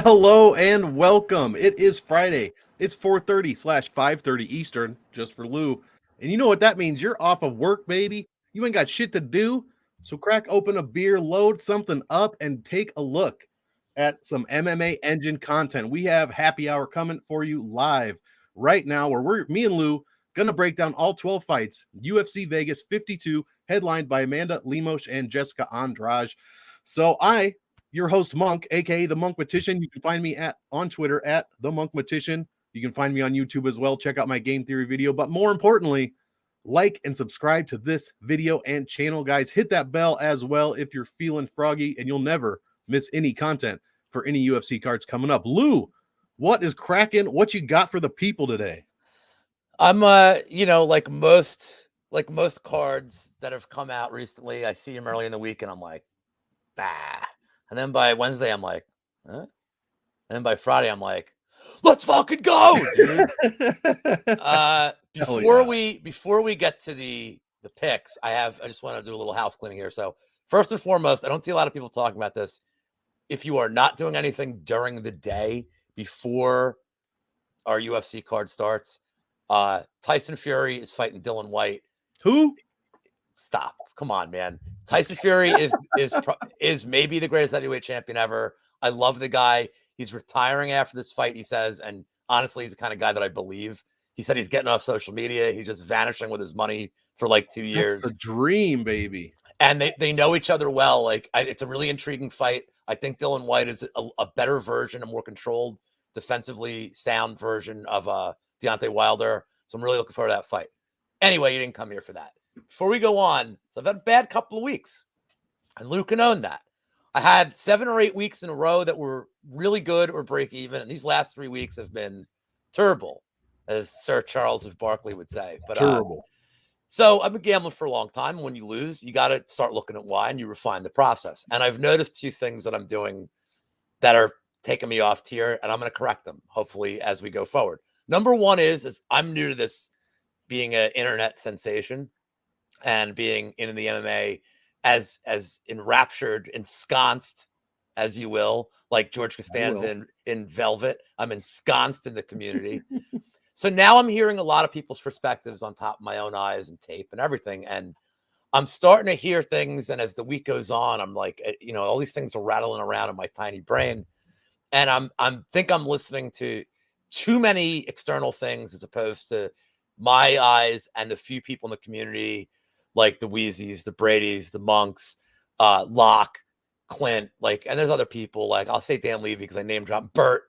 Hello and welcome. It is Friday. It's 4:30/5:30 Eastern, just for Lou. And you know what that means? You're off of work, baby. You ain't got shit to do. So crack open a beer, load something up, and take a look at some MMA engine content. We have happy hour coming for you live right now, where me and Lou gonna break down all 12 fights. UFC Vegas 52, headlined by Amanda Lemos and Jessica Andrade. So your host Monk, aka the MonkMMATician. You can find me on Twitter at the MonkMMATician. You can find me on YouTube as well. Check out my game theory video. But more importantly, like and subscribe to this video and channel, guys. Hit that bell as well if you're feeling froggy, and you'll never miss any content for any UFC cards coming up. Lou, what is cracking? What you got for the people today? I'm like most cards that have come out recently, I see them early in the week and I'm like, bah. And then by Wednesday, I'm like, huh? And then by Friday, I'm like, let's fucking go, dude. Before we get to the picks, I just want to do a little house cleaning here. So first and foremost, I don't see a lot of people talking about this. If you are not doing anything during the day before our UFC card starts, Tyson Fury is fighting Dylan White. Who? Stop. Come on, man. Tyson Fury is maybe the greatest heavyweight champion ever. I love the guy. He's retiring after this fight, he says, and honestly, he's the kind of guy that I believe. He said he's getting off social media. He's just vanishing with his money for like 2 years. That's the dream, baby. And they know each other well. It's a really intriguing fight. I think Dylan White is a better version, a more controlled, defensively sound version of Deontay Wilder. So I'm really looking forward to that fight. Anyway, you didn't come here for that. Before we go on, so I've had a bad couple of weeks, and Luke can own that. I had 7 or 8 weeks in a row that were really good or break even, and these last 3 weeks have been terrible, as Sir Charles of Barkley would say. But terrible. So I've been gambling for a long time. When you lose, you got to start looking at why, and you refine the process. And I've noticed 2 things that I'm doing that are taking me off tier, and I'm going to correct them, hopefully, as we go forward. Number one is I'm new to this, being an internet sensation and being in the MMA as enraptured, ensconced, as you will, like George Costanza in Velvet. I'm ensconced in the community. So now I'm hearing a lot of people's perspectives on top of my own eyes and tape and everything. And I'm starting to hear things. And as the week goes on, I'm like, all these things are rattling around in my tiny brain. And I'm listening to too many external things as opposed to my eyes and the few people in the community, like the Wheezies, the Bradys, the Monks, Locke, Clint, and there's other people, like I'll say Dan Levy because I name drop Bert.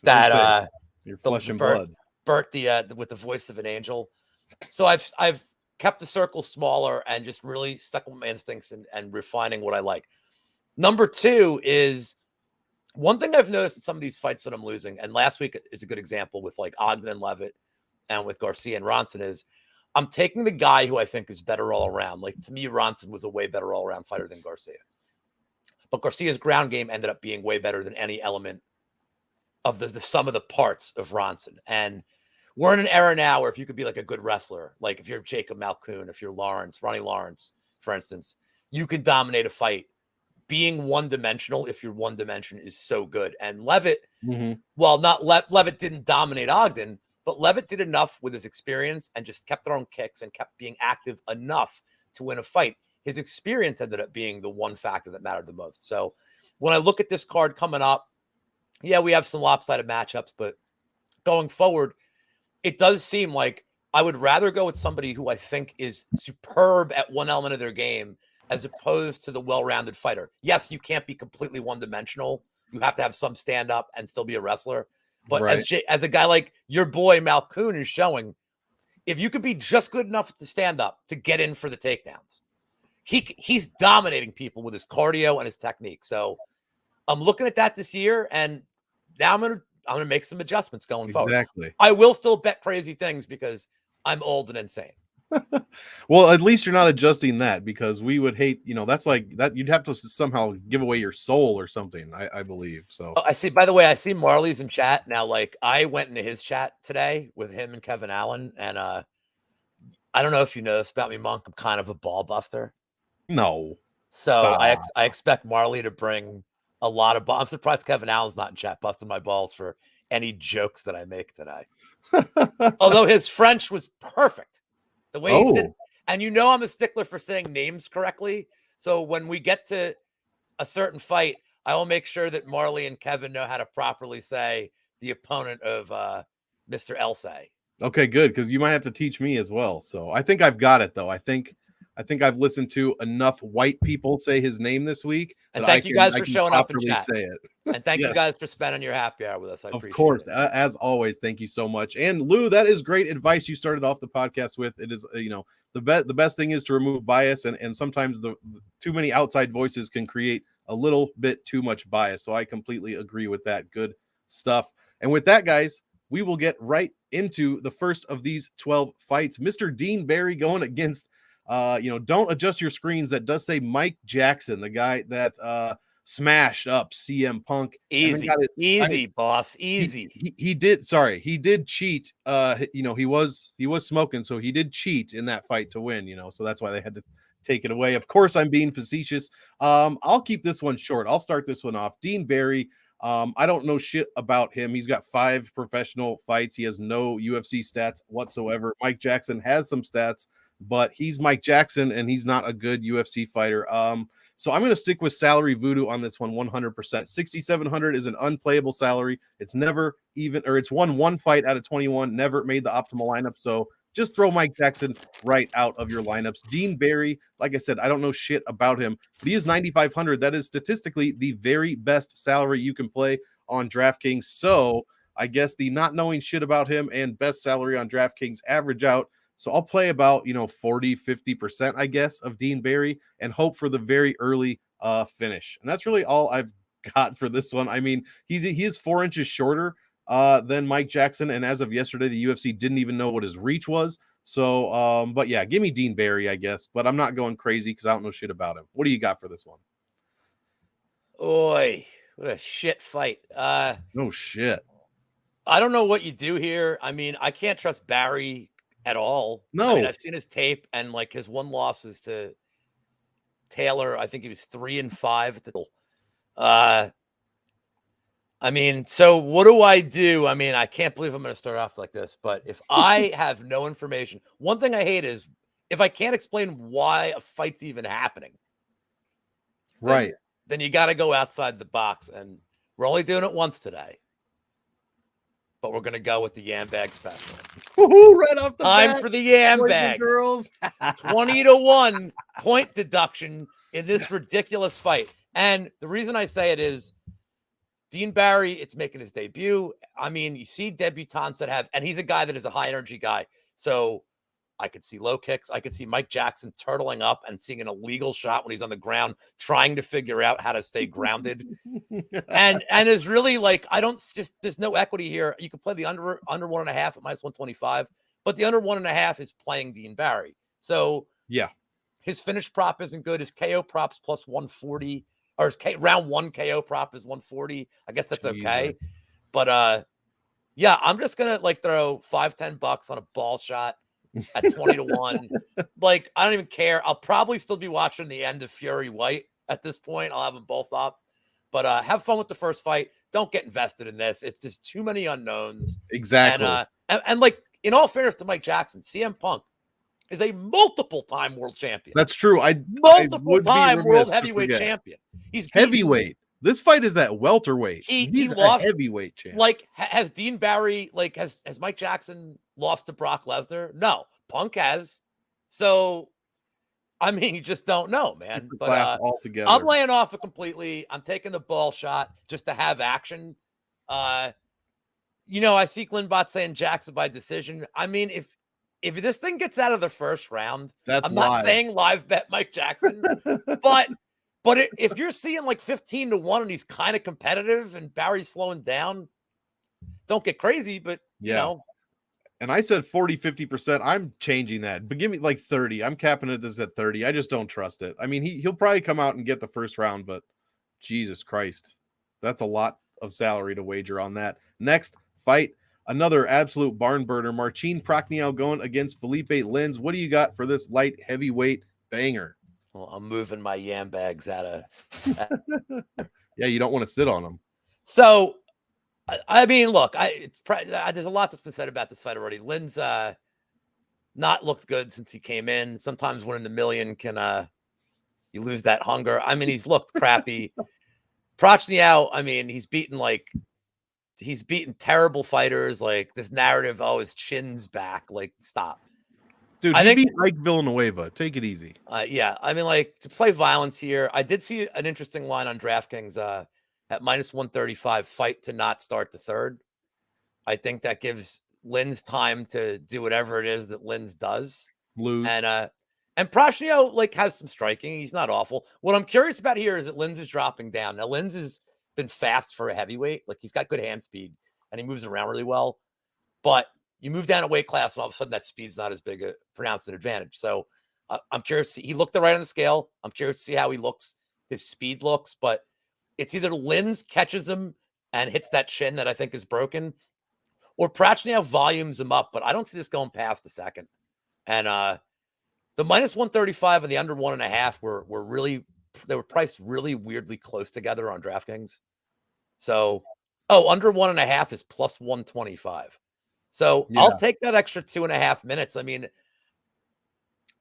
That your flesh and blood. Bert, with the voice of an angel. So I've kept the circle smaller and just really stuck with my instincts and refining what I like. Number 2 is one thing I've noticed in some of these fights that I'm losing, and last week is a good example with like Ogden and Levitt and with Garcia and Ronson, is I'm taking the guy who I think is better all around. Like, to me, Ronson was a way better all around fighter than Garcia. But Garcia's ground game ended up being way better than any element of the sum of the parts of Ronson. And we're in an era now where if you could be like a good wrestler, like if you're Jacob Malkoon, if you're Ronnie Lawrence, for instance, you could dominate a fight. Being one-dimensional, if you're one dimension, is so good. And Levitt, Levitt didn't dominate Ogden, but Levitt did enough with his experience and just kept throwing kicks and kept being active enough to win a fight. His experience ended up being the one factor that mattered the most. So when I look at this card coming up, yeah, we have some lopsided matchups, but going forward, it does seem like I would rather go with somebody who I think is superb at one element of their game as opposed to the well-rounded fighter. Yes, you can't be completely one-dimensional. You have to have some stand-up and still be a wrestler. But as a guy like your boy Malkoon is showing, if you could be just good enough to stand up to get in for the takedowns, he's dominating people with his cardio and his technique. So I'm looking at that this year, and now I'm gonna make some adjustments going forward. Exactly. I will still bet crazy things because I'm old and insane. Well, at least you're not adjusting that, because we would hate, that's like that. You'd have to somehow give away your soul or something, I believe. So I see, by the way, I see Marley's in chat now. Like, I went into his chat today with him and Kevin Allen, and I don't know if you know this about me, Monk. I'm kind of a ball buster. No. So I expect Marley to bring a lot of balls. I'm surprised Kevin Allen's not in chat busting my balls for any jokes that I make today. Although his French was perfect. The way he said, and I'm a stickler for saying names correctly. So when we get to a certain fight, I will make sure that Marley and Kevin know how to properly say the opponent of Mr. Elsay. Okay, good, because you might have to teach me as well. So I think I've got it, though. I think I've listened to enough white people say his name this week. And thank you guys for showing up in chat. Say it. And thank you guys for spending your happy hour with us. I appreciate it. Of course, as always, thank you so much. And Lou, that is great advice you started off the podcast with. It is, the best thing is to remove bias, and sometimes the too many outside voices can create a little bit too much bias. So I completely agree with that. Good stuff. And with that, guys, we will get right into the first of these 12 fights. Mr. Dean Barry going against, don't adjust your screens. That does say Mike Jackson, the guy that smashed up CM Punk. Easy, boss. Easy. He did cheat. He was smoking, so he did cheat in that fight to win, so that's why they had to take it away. Of course, I'm being facetious. I'll keep this one short. I'll start this one off. Dean Barry. I don't know shit about him. He's got 5 professional fights. He has no UFC stats whatsoever. Mike Jackson has some stats, but he's Mike Jackson and he's not a good UFC fighter. So I'm going to stick with salary voodoo on this one 100%. 6,700 is an unplayable salary. It's it's won 1 fight out of 21, never made the optimal lineup. So just throw Mike Jackson right out of your lineups. Dean Barry, like I said, I don't know shit about him, but he is 9,500. That is statistically the very best salary you can play on DraftKings. So I guess the not knowing shit about him and best salary on DraftKings average out. So I'll play about, 40, 50%, I guess, of Dean Barry and hope for the very early finish. And that's really all I've got for this one. I mean, he is 4 inches shorter than Mike Jackson, and as of yesterday, the UFC didn't even know what his reach was. So, but yeah, give me Dean Barry, I guess. But I'm not going crazy because I don't know shit about him. What do you got for this one? Oi, what a shit fight. No shit. I don't know what you do here. I mean, I can't trust Barry at all. No. I mean, I've seen his tape, and like his one loss was to Taylor. I think he was 3-5 at the I mean, so what do I do? I mean, I can't believe I'm going to start off like this, but if I have no information, one thing I hate is if I can't explain why a fight's even happening. Right. Then you got to go outside the box, and we're only doing it once today. But we're going to go with the Yam Bag special. Woo-hoo, right off the bat. Time for the Yam Bags. Girls. 20-1 point deduction in this ridiculous fight. And the reason I say it is Dean Barry, it's making his debut. I mean, you see debutantes that have, and he's a guy that is a high energy guy. So I could see low kicks. I could see Mike Jackson turtling up and seeing an illegal shot when he's on the ground, trying to figure out how to stay grounded. and it's really like, there's no equity here. You can play the under 1.5 at -125, but the under 1.5 is playing Dean Barry. So yeah, his finish prop isn't good. His KO prop's +140. Or his round 1 KO prop is 140. I guess that's okay. But yeah, I'm just gonna throw $5-10 on a ball shot at 20-1. Like, I don't even care. I'll probably still be watching the end of Fury White at this point. I'll have them both up. But have fun with the first fight. Don't get invested in this. It's just too many unknowns. Exactly. And like, in all fairness to Mike Jackson, CM Punk is a multiple-time world champion. That's true. Multiple-time world heavyweight champion. He's heavyweight. This fight is at welterweight. He's lost a heavyweight champ. Like, has Dean Barry, has Mike Jackson lost to Brock Lesnar? No. Punk has. So, I mean, you just don't know, man. But altogether. I'm laying off it completely. I'm taking the ball shot just to have action. I see Glenbot saying Jackson by decision. I mean, if this thing gets out of the first round, I'm not saying live bet Mike Jackson, but if you're seeing 15-1 and he's kind of competitive and Barry's slowing down, don't get crazy, but And I said 40, 50%. I'm changing that, but give me 30. I'm capping this at 30. I just don't trust it. I mean, he'll probably come out and get the first round, but Jesus Christ, that's a lot of salary to wager on that. Next fight. Another absolute barn burner. Marcin Pratt going against Felipe Lins. What do you got for this light heavyweight banger? Well, I'm moving my Yam Bags out of. Yeah, you don't want to sit on him. So, I mean, look, there's a lot that's been said about this fight already. Lynn's not looked good since he came in. Sometimes winning the million can you lose that hunger. I mean, he's looked crappy. Prochnow, I mean, he's beaten terrible fighters. Like this narrative, oh, his chin's back. Like, stop. Dude, he beat Ike Villanueva. Take it easy. Yeah, I mean, like to play violence here. I did see an interesting line on DraftKings at -135, fight to not start the third. I think that gives Lynn's time to do whatever it is that Lynn's does. Lose. And Prochnow like has some striking. He's not awful. What I'm curious about here is that Lynn's is dropping down. Now, Lynn's has been fast for a heavyweight. Like he's got good hand speed and he moves around really well. But you move down a weight class and all of a sudden that speed's not as big a pronounced an advantage. So I'm curious. He looked right on the scale. I'm curious to see how he looks, his speed looks. But it's either Lynn's catches him and hits that chin that I think is broken, or Prochnow volumes him up. But I don't see this going past the second. And the -135 and the under 1.5 were really, they were priced really weirdly close together on DraftKings. So, under 1.5 is +125. So yeah. I'll take that extra 2.5 minutes. I mean,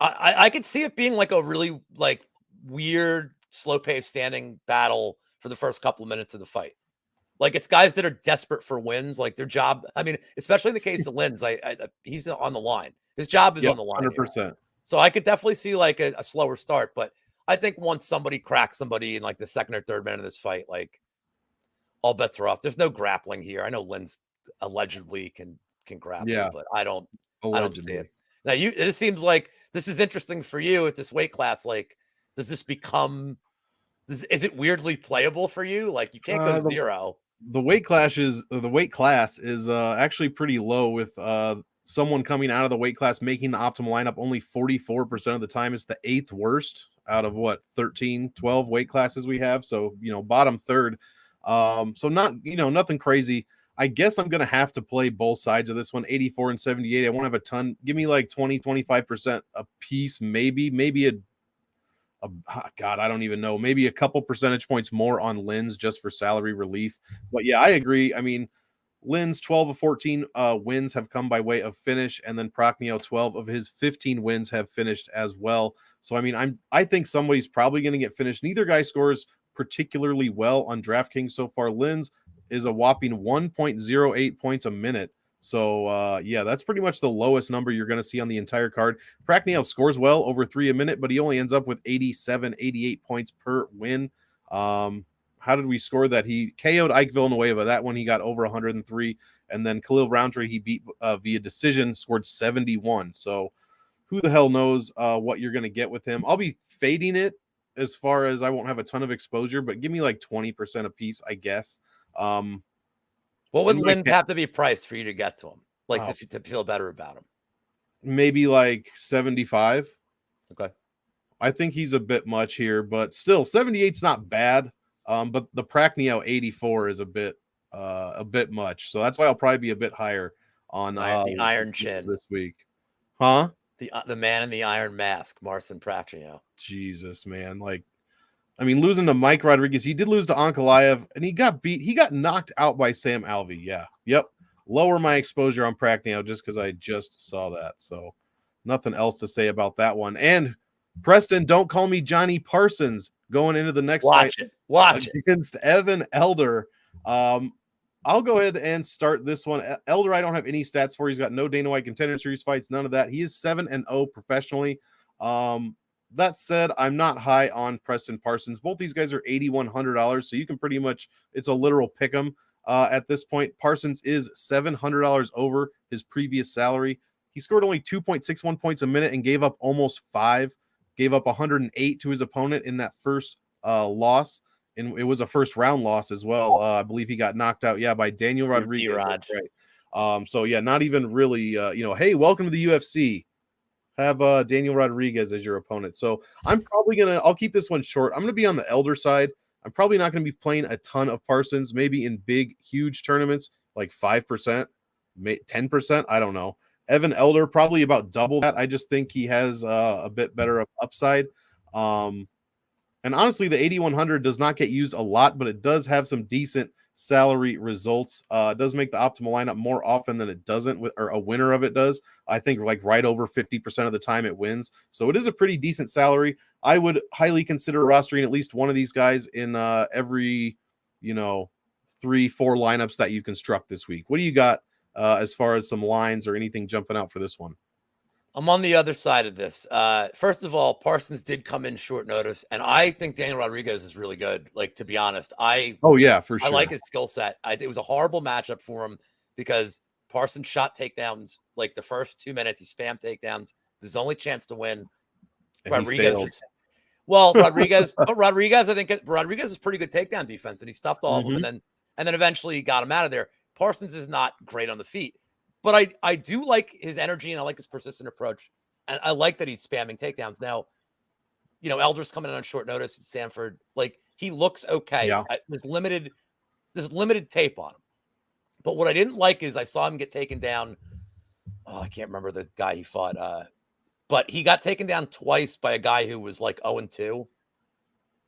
I could see it being like a really like weird, slow-paced standing battle for the first couple of minutes of the fight. Like it's guys that are desperate for wins, like their job. I mean, especially in the case of Lynn's, he's on the line. His job is on the line. 100%. So I could definitely see like a slower start, but I think once somebody cracks somebody in like the second or third minute of this fight, like all bets are off. There's no grappling here. I know Lynn's allegedly can grapple, but I don't see it. Now it seems like this is interesting for you at this weight class. Like, does this become? Is it weirdly playable for you? Like you can't go zero. The weight class is actually pretty low with someone coming out of the weight class making the optimal lineup only 44% of the time. It's the 8th worst out of 13, 12 weight classes we have. So, bottom third. So not, nothing crazy. I guess I'm going to have to play both sides of this one, 84 and 78. I won't have a ton. Give me like 20, 25% a piece, maybe God, I don't even know. Maybe a couple percentage points more on Lynn's just for salary relief. But yeah, I agree. I mean, Lynn's 12 of 14 wins have come by way of finish, and then Prochnow 12 of his 15 wins have finished as well. So I mean, I think somebody's probably going to get finished. Neither guy scores particularly well on DraftKings so far. Lynn's is a whopping 1.08 points a minute. So yeah, that's pretty much the lowest number you're going to see on the entire card. Prochnow scores well over 3 a minute, but he only ends up with 87, 88 points per win. How did we score that? He KO'd Ike Villanueva. That one he got over 103. And then Khalil Roundtree he beat via decision, scored 71. So who the hell knows what you're going to get with him. I'll be fading it as far as I won't have a ton of exposure, but give me like 20% a piece, I guess. What would Lynn have to be priced for you to get to him? Like to feel better about him? Maybe like 75. Okay. I think he's a bit much here, but still 78's not bad. But the Prochnow 84 is a bit much. So that's why I'll probably be a bit higher on the Iron Chin this week. Huh? The man in the iron mask, Marcin Pratt. Jesus, man. Like, I mean, losing to Mike Rodriguez, he did lose to Ankalaev, and he got beat. He got knocked out by Sam Alvey. Yeah. Yep. Lower my exposure on Prochnow just because I just saw that. So nothing else to say about that one. And Preston, don't call me Johnny Parsons going into the next fight. Watch it. Against Evan Elder. I'll go ahead and start this one. Elder, I don't have any stats for. He's got no Dana White Contender Series fights, none of that. He is 7-0 professionally. That said, I'm not high on Preston Parsons. Both these guys are $8,100, so you can pretty much, it's a literal pick 'em at this point. Parsons is $700 over his previous salary. He scored only 2.61 points a minute and gave up almost 5. Gave up 108 to his opponent in that first loss. And it was a first round loss as well. I believe he got knocked out, by Daniel Rodriguez. Right. So yeah, not even really, hey, welcome to the UFC. Have Daniel Rodriguez as your opponent. So I'm probably I'll keep this one short. I'm going to be on the Elder side. I'm probably not going to be playing a ton of Parsons, maybe in big, huge tournaments, like 5%, 10%. I don't know. Evan Elder, probably about double that. I just think he has a bit better upside. And honestly, the 8,100 does not get used a lot, but it does have some decent salary results. It does make the optimal lineup more often than it doesn't, or a winner of it does. I think like right over 50% of the time it wins. So it is a pretty decent salary. I would highly consider rostering at least one of these guys in every, 3-4 lineups that you construct this week. What do you got as far as some lines or anything jumping out for this one? I'm on the other side of this. First of all, Parsons did come in short notice, and I think Daniel Rodriguez is really good. Like, to be honest, Oh yeah, for sure. I like his skill set. It was a horrible matchup for him because Parsons shot takedowns like the first 2 minutes. He spammed takedowns. His only chance to win. And Rodriguez Rodriguez, I think Rodriguez is pretty good takedown defense, and he stuffed all of them, and then eventually he got him out of there. Parsons is not great on the feet, but I do like his energy, and I like his persistent approach, and I like that he's spamming takedowns. Now, Elder's coming in on short notice at Sanford. Like, he looks okay. Yeah. There's limited tape on him, but what I didn't like is I saw him get taken down. Oh, I can't remember the guy he fought. But he got taken down twice by a guy who was like 0-2.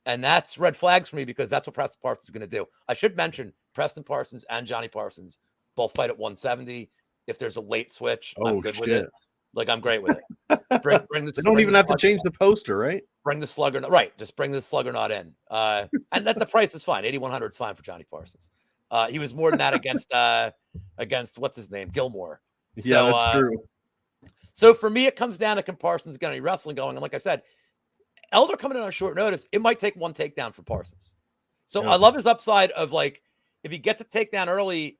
And that's red flags for me because that's what Preston Parsons is going to do. I should mention Preston Parsons and Johnny Parsons both fight at 170. If there's a late switch, I'm good with it. Like, I'm great with it. Bring this. They don't even have to change the poster, right? Bring the slugger. Right. Just bring the slugger not in. And that the price is fine. 8,100 is fine for Johnny Parsons. He was more than that against what's his name? Gilmore. Yeah, that's true. So for me, it comes down to, can Parsons get any wrestling going? And like I said, Elder coming in on short notice, it might take one takedown for Parsons. So I love his upside of, like, if he gets a takedown early,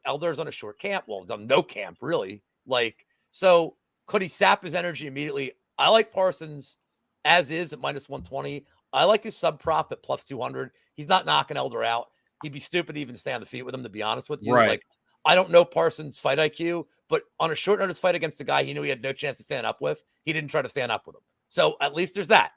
Elder's on a short camp. Well, he's on no camp, really. Like, so could he sap his energy immediately? I like Parsons as is at -120. I like his sub prop at +200. He's not knocking Elder out. He'd be stupid to even stay on the feet with him, to be honest with you. Right. Like, I don't know Parsons' fight IQ, but on a short notice fight against a guy he knew he had no chance to stand up with, he didn't try to stand up with him. So at least there's that.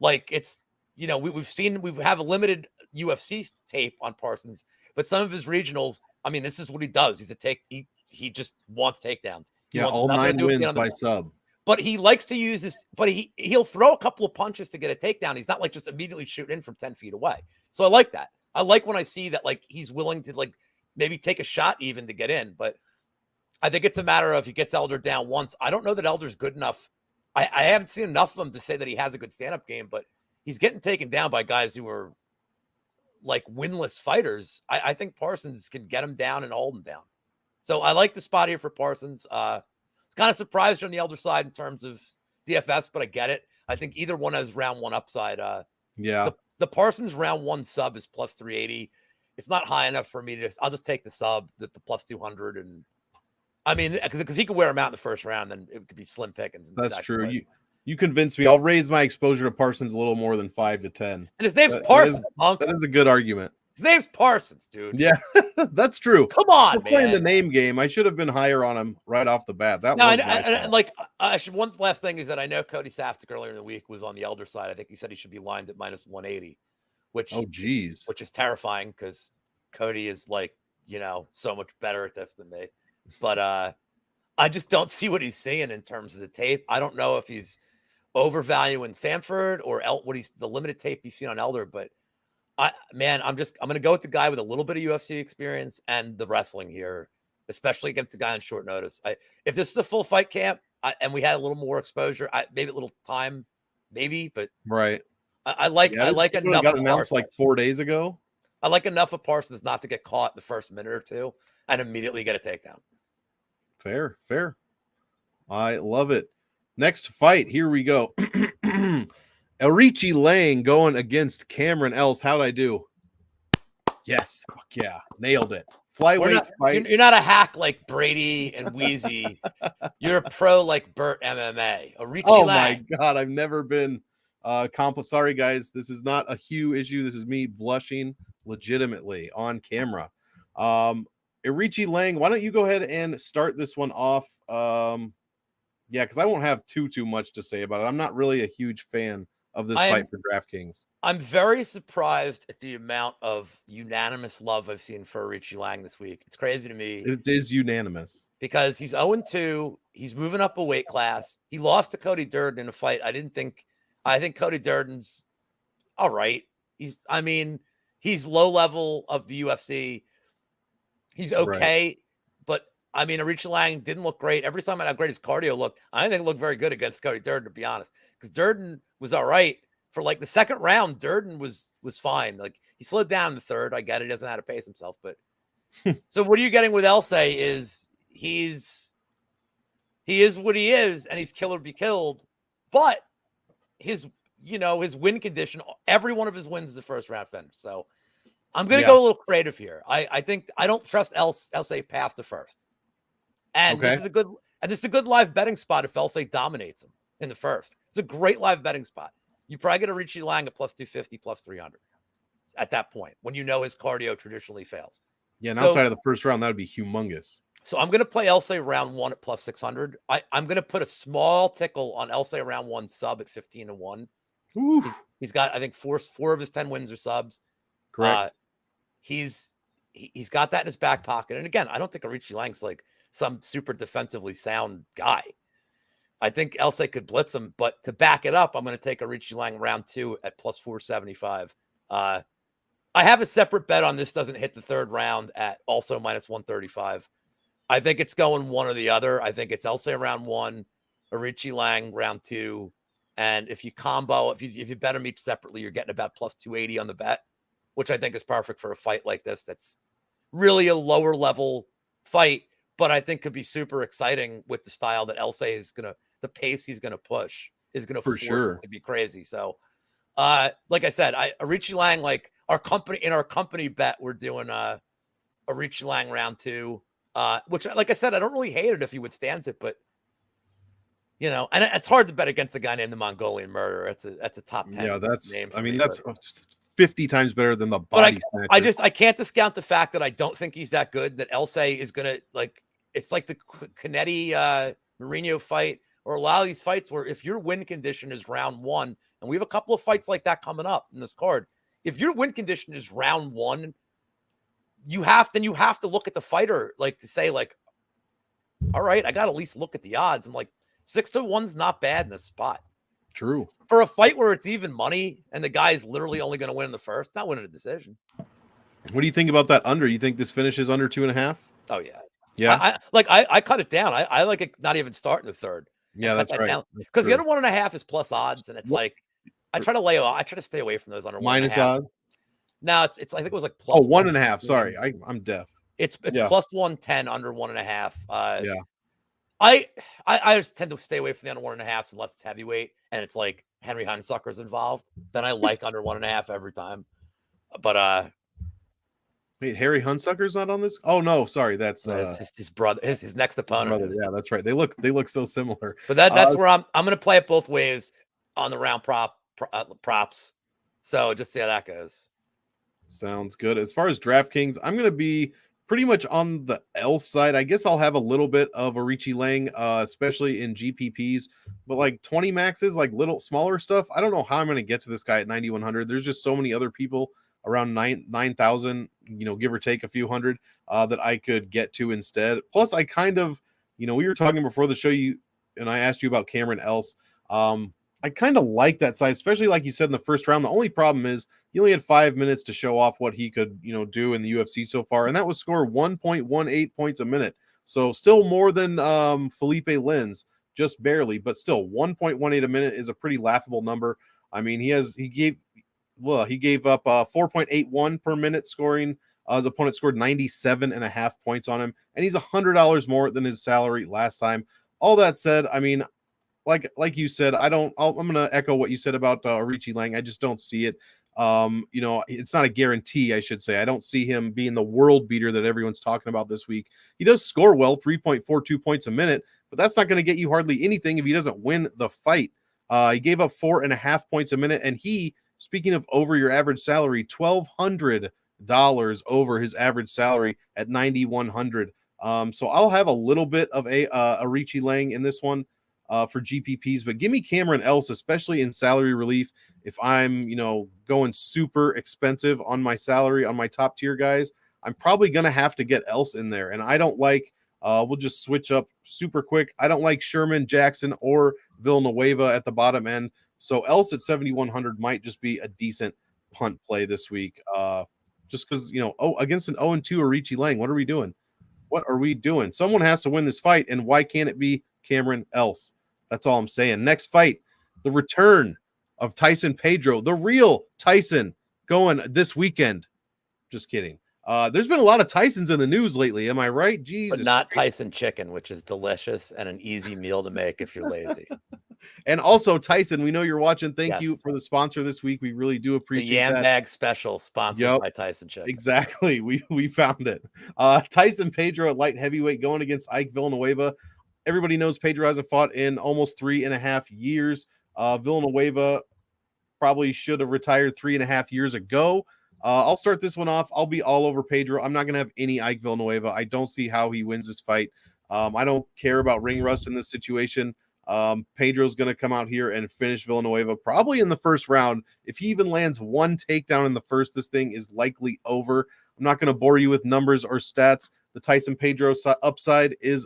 Like, it's, we have a limited UFC tape on Parsons, but some of his regionals, I mean, this is what he does. He just wants takedowns. Yeah, all 9 wins by sub. But he likes to use this, but he'll throw a couple of punches to get a takedown. He's not like just immediately shooting in from 10 feet away. So I like that. I like when I see that, like, he's willing to, like, maybe take a shot even to get in. But I think it's a matter of, he gets Elder down once. I don't know that Elder's good enough. I haven't seen enough of him to say that he has a good stand-up game, but he's getting taken down by guys who are like winless fighters. I think Parsons can get him down and hold him down. So I like the spot here for Parsons. It's kind of surprised on the Elder side in terms of DFS, but I get it. I think either one has round one upside. The Parsons round one sub is +380. It's not high enough for me to I'll just take the sub, the +200. And I mean, because he could wear him out in the first round, then it could be slim pickings. That's true. You convinced me. I'll raise my exposure to Parsons a little more than 5 to 10. And his name's Parsons, Monk. That is a good argument. His name's Parsons, dude. Yeah, that's true. Come on, man. Playing the name game. I should have been higher on him right off the bat. One last thing is that I know Cody Saftik earlier in the week was on the Elder side. I think he said he should be lined at -180, which is terrifying because Cody is, like, so much better at this than me. But I just don't see what he's seeing in terms of the tape. I don't know if he's overvaluing Sanford or the limited tape he's seen on Elder. But I'm going to go with the guy with a little bit of UFC experience and the wrestling here, especially against the guy on short notice. If this is a full fight camp and we had a little more exposure, maybe a little time, maybe. But right, I like enough. Got announced like 4 days ago. I like enough of Parsons not to get caught the first minute or two and immediately get a takedown. Fair. I love it. Next fight, here we go. Erichi Lang going against Cameron Else. How'd I do? Yes. Fuck yeah. Nailed it. Flyweight fight. You're not a hack like Brady and Wheezy. You're a pro like Burt MMA. Erichi Lang. My God. I've never been sorry, guys. This is not a Hugh issue. This is me blushing legitimately on camera. Erichi Lang, why don't you go ahead and start this one off? Because I won't have too much to say about it. I'm not really a huge fan of this fight for DraftKings. I'm very surprised at the amount of unanimous love I've seen for Erichi Lang this week. It's crazy to me. It is unanimous. Because he's 0-2. He's moving up a weight class. He lost to Cody Durden in a fight. I think Cody Durden's all right. I mean, he's low level of the UFC. He's okay, right. But I mean, Arichi Lang didn't look great. Every time how great his cardio looked, I didn't think it looked very good against Cody Durden, to be honest. Because Durden was all right for like the second round. Durden was fine. Like he slowed down in the third. I get it. He doesn't know how to pace himself. But so what are you getting with Elsay is he is what he is, and he's kill or be killed. But his win condition, every one of his wins is a first round finish. So I'm going to go a little creative here. I think I don't trust Elsay path to first. And this is a good live betting spot if Elsay dominates him in the first. It's a great live betting spot. You probably get a Arichi Lang at plus 250, plus 300 at that point when you know his cardio traditionally fails. Yeah, and outside of the first round, that would be humongous. So I'm going to play Elsay round 1 at plus 600. I'm going to put a small tickle on Elsay round 1 sub at 15-1. He's got, I think, four of his 10 wins are subs. Correct. He's got that in his back pocket. And again, I don't think Arichi Lang's like some super defensively sound guy. I think Elsay could blitz him, but to back it up, I'm going to take Arichi Lang round 2 at plus 475. I have a separate bet on this doesn't hit the third round at also minus 135. I think it's going one or the other. I think it's Elsay round 1, Arichi Lang round 2. And if you combo, if you bet them each separately, you're getting about plus 280 on the bet, which I think is perfect for a fight like this. That's really a lower level fight, but I think could be super exciting with the style that Elsay is the pace he's going to push is going to force it to be crazy. So, like I said, Arichi Lang, like our company bet, we're doing Arichi Lang round 2, which, like I said, I don't really hate it if he withstands it, but and it's hard to bet against a guy named the Mongolian Murderer. That's a top 10. Yeah, that's name. That's 50 times better than the body snatcher. I can't discount the fact that I don't think he's that good. That Elsay is gonna it's like the Canetti Mourinho fight, or a lot of these fights where if your win condition is round 1, and we have a couple of fights like that coming up in this card. If your win condition is round 1, you have to look at the fighter to say all right, I got to at least look at the odds, and 6-1's not bad in this spot. True. For a fight where it's even money and the guy is literally only going to win in the first, not winning a decision. What do you think about that under? You think this finishes under 2.5? Oh, yeah. Yeah. I cut it down. I like it not even start in the third. Yeah, that's right. Because the under 1.5 is plus odds, and it's I try to stay away from those under minus odds. No, it's I think it was plus 1.5. Sorry, I'm deaf. It's plus 110 under 1.5. Yeah. I just tend to stay away from the under 1.5 unless it's heavyweight and it's like Henry Hunsucker's involved. Then I like under 1.5 every time. But wait, Harry Hunsucker's not on this? Oh no, sorry, that's his brother, his next opponent. Brother, yeah, that's right. They look so similar. But that's where I'm going to play it both ways on the round props. So just see how that goes. Sounds good. As far as DraftKings, I'm going to be pretty much on the L side. I guess I'll have a little bit of Arichi Lang, especially in GPPs, but 20 maxes, little smaller stuff. I don't know how I'm going to get to this guy at 9,100. There's just so many other people around 9,000, give or take a few hundred, that I could get to instead. Plus, I kind of, we were talking before the show, and I asked you about Cameron Else. I kind of like that side, especially like you said in the first round. The only problem is he only had 5 minutes to show off what he could, do in the UFC so far, and that was score 1.18 points a minute. So still more than Felipe Lins, just barely, but still 1.18 a minute is a pretty laughable number. I mean, he gave up 4.81 per minute scoring. His opponent scored 97.5 points on him, and he's $100 more than his salary last time. All that said, I mean, like you said, I'm going to echo what you said about Arichi Lang. I just don't see it. It's not a guarantee, I should say. I don't see him being the world beater that everyone's talking about this week. He does score well, 3.42 points a minute, but that's not going to get you hardly anything if he doesn't win the fight. He gave up 4.5 points a minute, and speaking of over your average salary, $1,200 over his average salary at 9,100. So I'll have a little bit of a Arichi Lang in this one. For GPPs, but give me Cameron Else, especially in salary relief. If I'm, going super expensive on my salary on my top tier guys, I'm probably going to have to get Else in there. And I don't like, we'll just switch up super quick. I don't like Sherman, Jackson, or Villanueva at the bottom end. So else at 7,100 might just be a decent punt play this week. Just because, against an 0-2 Arichi Lang, what are we doing? What are we doing? Someone has to win this fight, and why can't it be Cameron Else? That's all I'm saying. Next fight, the return of Tyson Pedro, the real Tyson, going this weekend. Just kidding. There's been a lot of Tysons in the news lately. Am I right? Jesus. But not Tyson chicken, which is delicious and an easy meal to make if you're lazy. And also, Tyson, we know you're watching. Thank Yes. you for the sponsor this week. We really do The appreciate Yam that. Bag Special, sponsored by Tyson Chicken. Exactly. We found it. Tyson Pedro at light heavyweight going against Ike Villanueva. Everybody knows Pedro hasn't fought in almost 3.5 years. Villanueva probably should have retired 3.5 years ago. I'll start this one off. I'll be all over Pedro. I'm not going to have any Ike Villanueva. I don't see how he wins this fight. I don't care about ring rust in this situation. Pedro's going to come out here and finish Villanueva probably in the first round. If he even lands one takedown in the first, this thing is likely over. I'm not going to bore you with numbers or stats. The Tyson Pedro upside is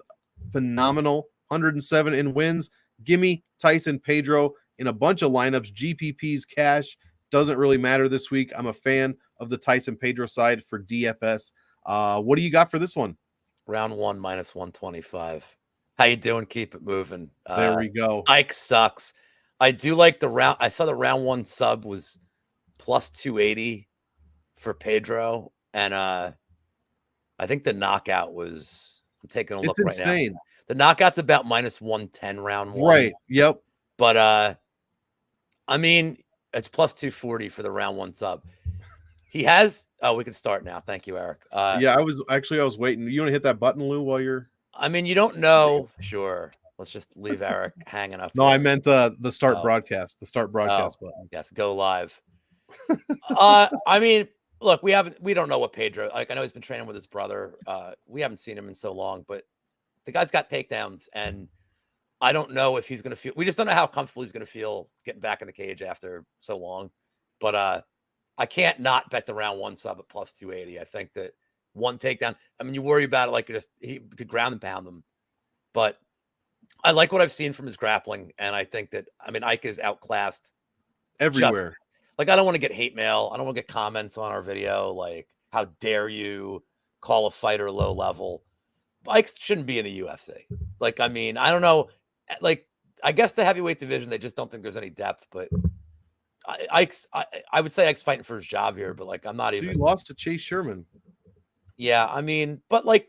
phenomenal. 107 in wins. Gimme Tyson Pedro in a bunch of lineups. GPPs, cash, doesn't really matter this week. I'm a fan of the Tyson Pedro side for DFS. What do you got for this one? Round 1 minus 125. How you doing? Keep it moving. There we go. Ike sucks. I do like the round. I saw the round 1 sub was plus 280 for Pedro. And I think the knockout was, I'm taking a look right insane. now. The knockout's about minus 110 round 1. Right. Yep. But I mean, it's plus 240 for the round 1 sub. He has, we can start now. Thank you, Eric. Yeah, I was waiting. You want to hit that button, Lou, while you're. I mean, you don't know. Sure. Let's just leave Eric hanging up. No, here. I meant the start broadcast. The start broadcast button. Yes, go live. I mean, look, we don't know what Pedro. Like, I know he's been training with his brother. We haven't seen him in so long, but the guy's got takedowns, and I don't know if he's going to feel. We just don't know how comfortable he's going to feel getting back in the cage after so long. But I can't not bet the round 1 sub at plus 280. I think that one takedown. I mean, you worry about it like he could ground and pound them, but I like what I've seen from his grappling, and I think that Ike is outclassed everywhere. Like, I don't want to get hate mail. I don't want to get comments on our video like, "How dare you call a fighter low level?" Ike shouldn't be in the UFC. Like, I mean, I don't know. Like, I guess the heavyweight division, they just don't think there's any depth, but. I would say Ike's fighting for his job here, but like, I'm not even. He lost to Chase Sherman. Yeah, I mean, but like,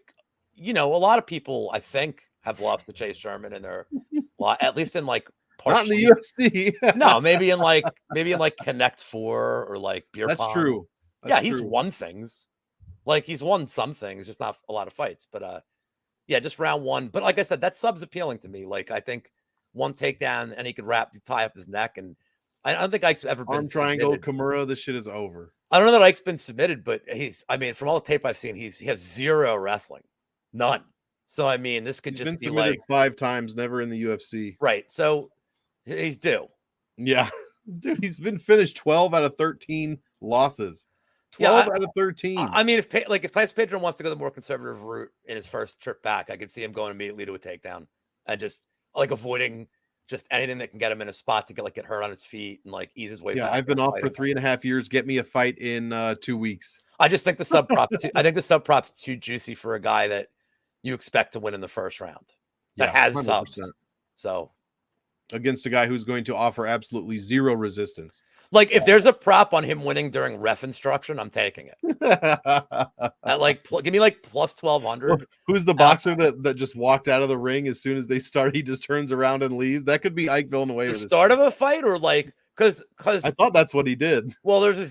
a lot of people I think have lost to Chase Sherman in their, at least in like not in the UFC. No, maybe in like Connect 4 or like beer pong. That's true. He's won things. Like, he's won some things, just not a lot of fights. But yeah, just round 1. But like I said, that sub's appealing to me. Like, I think one takedown and he could tie up his neck, and I don't think Ike's ever been arm triangle submitted. Kimura, this shit is over. I don't know that Ike's been submitted, but from all the tape I've seen, he has 0 wrestling. None. So, I mean, this could just be like 5 times, never in the UFC. Right. So, he's due. Yeah. Dude, he's been finished 12 out of 13 losses. 12 out of 13. I mean, if Tyson Pedro wants to go the more conservative route in his first trip back, I could see him going immediately to a takedown and just like avoiding just anything that can get him in a spot to get hurt on his feet and like ease his way back. Yeah, I've been off for 3.5 years. Get me a fight in 2 weeks. I just think the sub prop's too juicy for a guy that you expect to win in the first round that has 100%. Subs. So against a guy who's going to offer absolutely 0 resistance. Like, if there's a prop on him winning during ref instruction, I'm taking it. At give me like plus 1,200. Who's the boxer that just walked out of the ring as soon as they start? He just turns around and leaves. That could be Ike Villanueva. The start of a fight, or like because I thought that's what he did. Well, there's a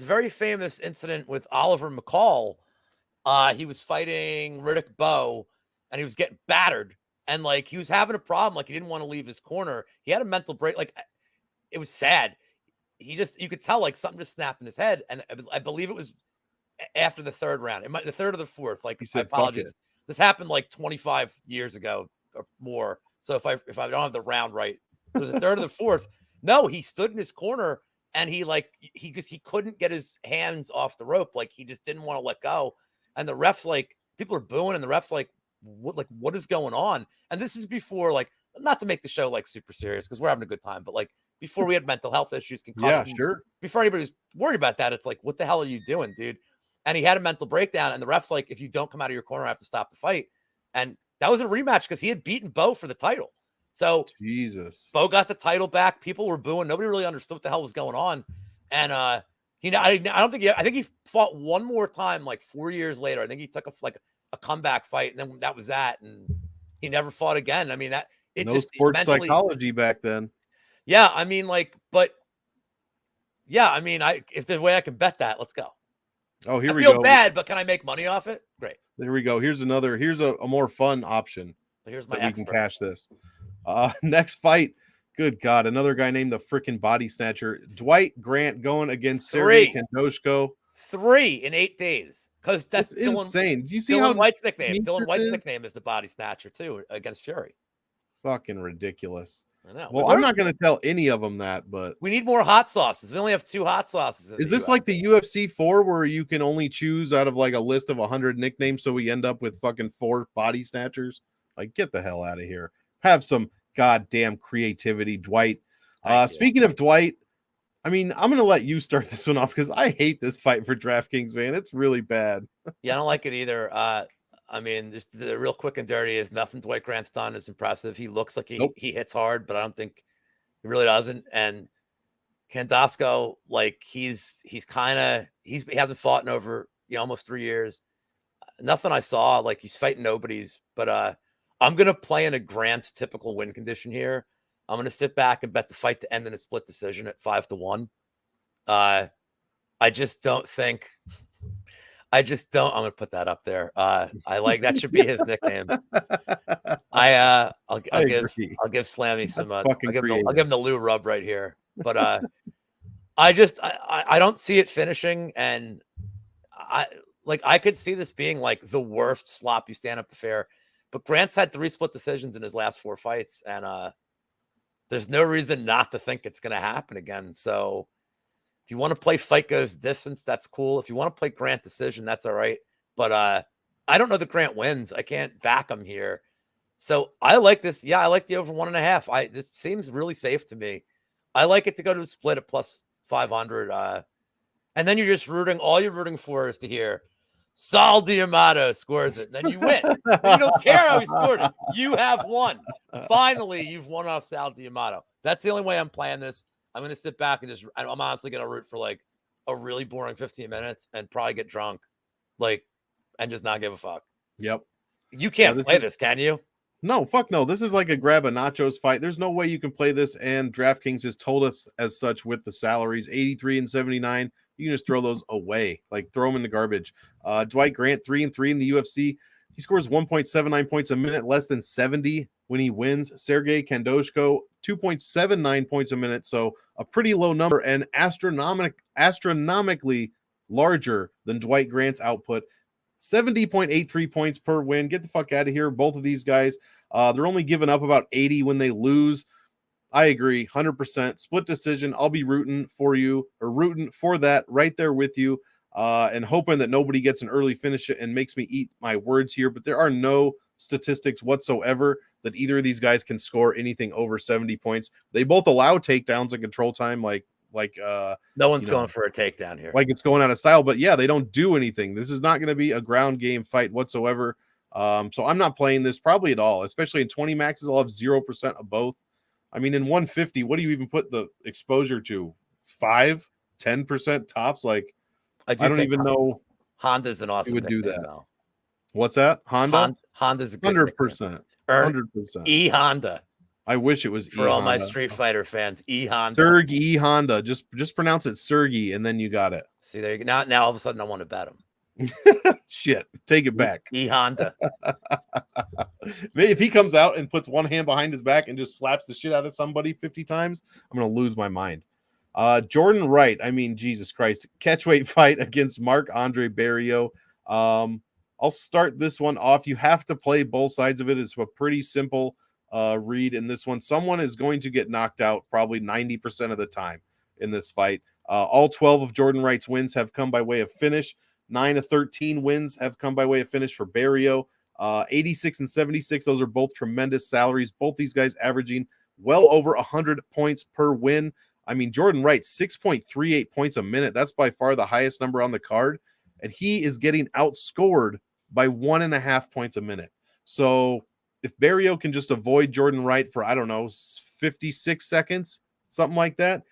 very famous incident with Oliver McCall. He was fighting Riddick Bowe, and he was getting battered, and like he was having a problem. Like, he didn't want to leave his corner. He had a mental break. Like, it was sad. You could tell like something just snapped in his head, and I believe it was after the 3rd round. It might the 3rd or the 4th. Like, I apologize. This happened like 25 years ago or more. So if I don't have the round right, it was the 3rd or the 4th. No, he stood in his corner, and he couldn't get his hands off the rope. Like, he just didn't want to let go. And the refs, like, people are booing, and the refs like, what is going on? And this is before, like, not to make the show like super serious because we're having a good time, but like before we had mental health issues, Yeah, concussion. sure. Before anybody's worried about that, it's like, what the hell are you doing, dude? And he had a mental breakdown, and the ref's like, if you don't come out of your corner, I have to stop the fight. And that was a rematch because he had beaten Bo for the title. So Jesus. Bo got the title back. People were booing. Nobody really understood what the hell was going on. And I think he fought one more time like 4 years later. I think he took a comeback fight, and then that was that. And he never fought again. I mean, No sports psychology back then. Yeah, I mean, if there's a way I can bet that, let's go. Oh, here I we feel go. bad, but can I make money off it? Great. There we go. Here's a more fun option. Here's my we can cash this. Next fight. Good God, another guy named the freaking Body Snatcher. Dwight Grant going against Sergey Kandoshko. 3 in 8 days. Because that's insane. Do you see Dylan how White's nickname? Dylan White's nickname is the Body Snatcher too against Fury. Fucking ridiculous. I know. Well, I'm not going to tell any of them that, but we need more hot sauces. We only have 2 hot sauces. Is this like the UFC 4 where you can only choose out of like a list of 100 nicknames, so we end up with fucking 4 Body Snatchers? Like, get the hell out of here. Have some goddamn creativity, Dwight. Speaking of Dwight, I mean, I'm going to let you start this one off because I hate this fight for DraftKings, man. It's really bad. Yeah, I don't like it either. I mean, just the real quick and dirty is nothing Dwight Grant's done is impressive. He looks like he hits hard, but I don't think he really doesn't. And Kandoshko, like he hasn't fought in over almost 3 years. Nothing I saw, like he's fighting nobodies, but I'm gonna play in a Grant's typical win condition here. I'm gonna sit back and bet the fight to end in a split decision at 5-1. I just don't think. I'm gonna put that up there. I like that should be his nickname. I'll give Slammy some. I'll give him the Lou rub right here. But I don't see it finishing, and I could see this being like the worst sloppy stand-up affair. But Grant's had 3 split decisions in his last 4 fights, and there's no reason not to think it's gonna happen again. So if you want to play fight goes distance, that's cool. If you want to play Grant decision, that's all right. But I don't know that Grant wins. I can't back him here. So I like this. Yeah, I like the over 1.5. This seems really safe to me. I like it to go to a split at plus 500. And then you're just all you're rooting for is to hear Sal D'Amato scores it. And then you win. You don't care how he scored it. You have won. Finally, you've won off Sal D'Amato. That's the only way I'm playing this. I'm going to sit back and I'm honestly going to root for like a really boring 15 minutes and probably get drunk, and just not give a fuck. Yep. You can't play this, can you? No, fuck no. This is like a grab a nachos fight. There's no way you can play this. And DraftKings has told us as such with the salaries 83 and 79. You can just throw those away, throw them in the garbage. Dwight Grant, 3-3 in the UFC. He scores 1.79 points a minute, less than 70 when he wins. Sergey Kandoshko, 2.79 points a minute, so a pretty low number and astronomically larger than Dwight Grant's output. 70.83 points per win. Get the fuck out of here. Both of these guys, they're only giving up about 80 when they lose. I agree, 100%. Split decision. I'll be rooting for you or rooting for that right there with you. And hoping that nobody gets an early finish and makes me eat my words here. But there are no statistics whatsoever that either of these guys can score anything over 70 points. They both allow takedowns and control time no one's going for a takedown here. Like it's going out of style. But yeah, they don't do anything. This is not going to be a ground game fight whatsoever. So I'm not playing this probably at all, especially in 20 maxes. I'll have 0% of both. I mean, in 150, what do you even put the exposure to? 5-10% tops? I don't even know. Honda's an awesome. Would do that. Though. What's that? Honda's a good 100%. 100%. E Honda. I wish it was for all my Street Fighter fans. E Honda. Sergey E Honda. Just pronounce it Sergey, and then you got it. See there you go. Now all of a sudden I want to bet him. Shit, take it back. E Honda. Maybe if he comes out and puts one hand behind his back and just slaps the shit out of somebody 50 times, I'm gonna lose my mind. Jordan Wright, I mean, Jesus Christ, catchweight fight against Marc-Andre Barriault. I'll start this one off. You have to play both sides of it. It's a pretty simple read in this one. Someone is going to get knocked out probably 90% of the time in this fight. All 12 of Jordan Wright's wins have come by way of finish. 9 of 13 wins have come by way of finish for Barriault. 86 and 76, those are both tremendous salaries. Both these guys averaging well over 100 points per win. I mean, Jordan Wright, 6.38 points a minute. That's by far the highest number on the card. And he is getting outscored by 1.5 points a minute. So if Barrio can just avoid Jordan Wright for, I don't know, 56 seconds, something like that,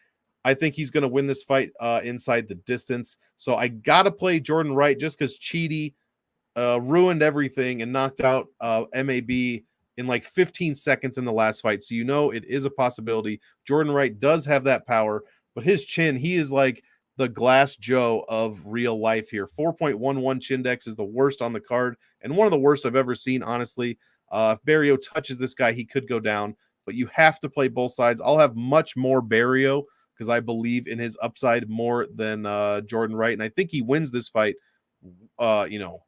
I think he's going to win this fight inside the distance. So I got to play Jordan Wright just because Cheaty ruined everything and knocked out MAB in like 15 seconds in the last fight. So it is a possibility. Jordan Wright does have that power, but his chin, he is like the Glass Joe of real life here. 4.11 Chindex is the worst on the card and one of the worst I've ever seen, honestly. If Barrio touches this guy, he could go down, but you have to play both sides. I'll have much more Barrio because I believe in his upside more than Jordan Wright. And I think he wins this fight, 70%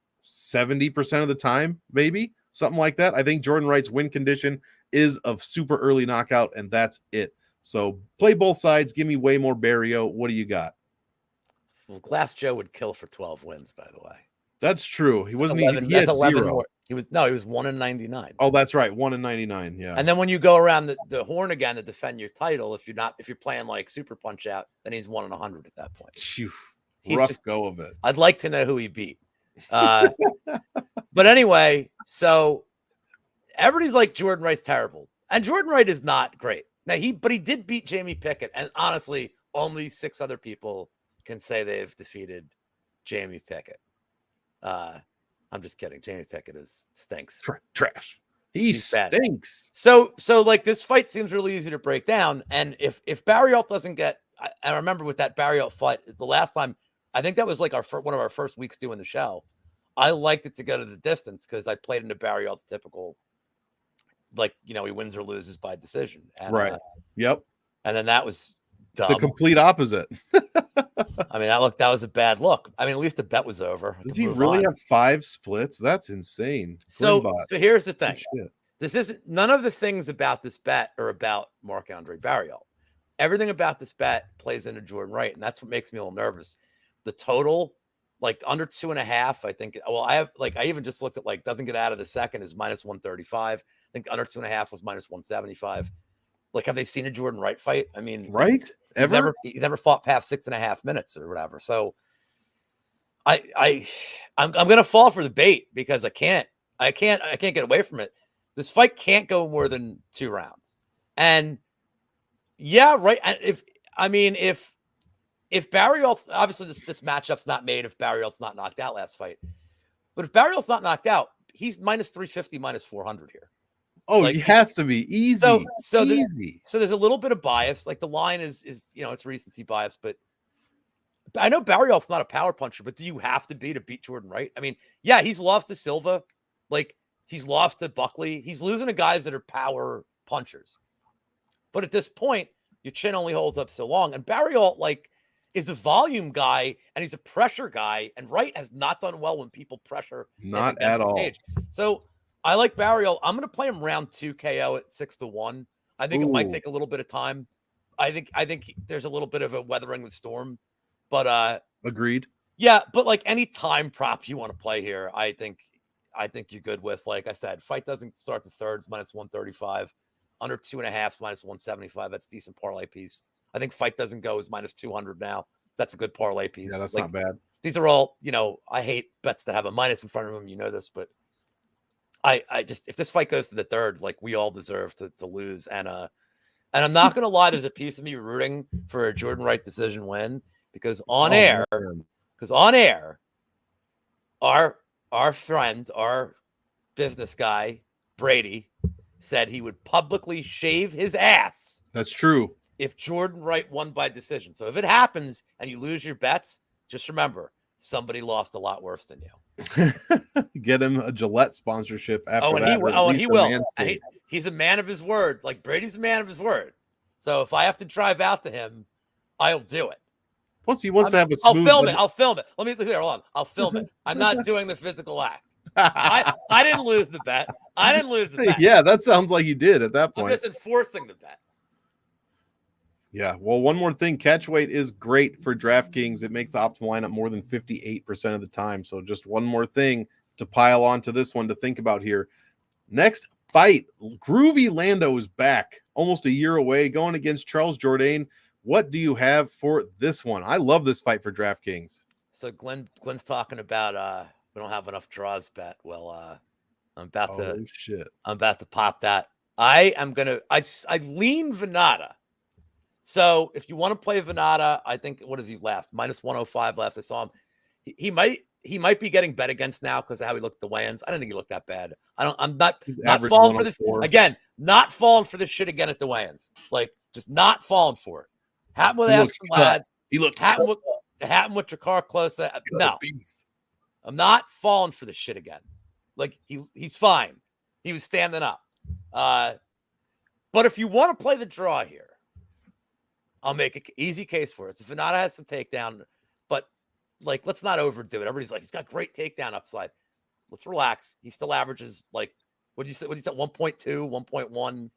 of the time, maybe something like that. I think Jordan Wright's win condition is of super early knockout, and that's it. So play both sides. Give me way more Barrio. What do you got? Well, Glass Joe would kill for 12 wins, by the way. That's true. He wasn't. 11, he had 11 zero. more. He was 1-99. Oh, that's right. 1-99. Yeah. And then when you go around the horn again to defend your title, if you're playing like Super Punch Out, then he's 1-100 at that point. Phew, rough go of it. I'd like to know who he beat. But anyway, so everybody's like Jordan Wright's terrible, and Jordan Wright is not great. Now he did beat Jamie Pickett, and honestly, only 6 other people can say they've defeated Jamie Pickett. I'm just kidding. Jamie Pickett stinks. Trash. He stinks. So like this fight seems really easy to break down. And if Barrialt doesn't get, I remember with that Barrialt fight, the last time, I think that was like one of our first weeks doing the show. I liked it to go to the distance because I played into Barrialt's typical, like, he wins or loses by decision. And, right. Yep. And then that was dumb. The complete opposite. I mean, that was a bad look. I mean, at least the bet was over. Does he really have 5 splits? That's insane. So here's the thing. This isn't, none of the things about this bet are about Marc-Andre Barriault. Everything about this bet plays into Jordan Wright, and that's what makes me a little nervous. The total, like under 2.5, I think. Well, I even just looked at like doesn't get out of the second is -135. I think under 2.5 was -175. Like, have they seen a Jordan Wright fight? I mean, right? He's never fought past 6.5 minutes or whatever. So I'm gonna fall for the bait because I can't get away from it. This fight can't go more than 2 rounds. And yeah, right. If Barriault's obviously this matchup's not made if Barriault's not knocked out last fight, but if Barriault's not knocked out, he's -350, -400 here. Oh, like, it has to be easy. So easy. So there's a little bit of bias. Like the line is it's recency bias, but I know Barriault's not a power puncher, but do you have to beat Jordan Wright? I mean, yeah, he's lost to Silva, like he's lost to Buckley. He's losing to guys that are power punchers. But at this point, your chin only holds up so long. And Barriault, like, is a volume guy and he's a pressure guy. And Wright has not done well when people pressure. Not at all. So I like Barriault. I'm going to play him round 2 KO at 6-1. I think it might take a little bit of time. I think there's a little bit of a weathering the storm, but agreed. Yeah, but like any time prop you want to play here, I think you're good with. Like I said, fight doesn't start the thirds -135, under 2.5 -175. That's a decent parlay piece. I think fight doesn't go is -200 now. That's a good parlay piece. Yeah, that's not bad. These are all, I hate bets that have a minus in front of them. You know this, but I just, if this fight goes to the third, like we all deserve to lose. And I'm not going to lie, there's a piece of me rooting for a Jordan Wright decision win because on air, our friend, our business guy, Brady, said he would publicly shave his ass. That's true. If Jordan Wright won by decision. So if it happens and you lose your bets, just remember, somebody lost a lot worse than you. Get him a Gillette sponsorship after that. And he will. And he's a man of his word. Like Brady's a man of his word. So if I have to drive out to him, I'll do it. Plus, he wants to have a smooth... I'll film it. Let me clear. Hold on. I'll film it. I'm not doing the physical act. I didn't lose the bet. Yeah, that sounds like you did at that point. I'm just enforcing the bet. Yeah, well, one more thing. Catch weight is great for DraftKings. It makes the optimal lineup more than 58% of the time. So just one more thing to pile on to this one to think about here. Next fight. Groovy Lando is back, almost a year away, going against Charles Jourdain. What do you have for this one? I love this fight for DraftKings. So Glenn's talking about we don't have enough draws bet. Well, I'm about to pop that. I lean Venata. So if you want to play Venata, I think what is he last? -105 last I saw him. He might be getting bet against now because of how he looked at the weigh-ins. I don't think he looked that bad. I'm not falling for this again. Not falling for this shit again at the weigh-ins. Like just not falling for it. Happened with Aspen Ladd. He looked happened with Jakar Close. No, I'm not falling for this shit again. Like he's fine. He was standing up. But if you want to play the draw here, I'll make an easy case for it. So Venata has some takedown, but like let's not overdo it. Everybody's like, he's got great takedown upside. Let's relax. He still averages like what'd you say? 1.2, 1.1.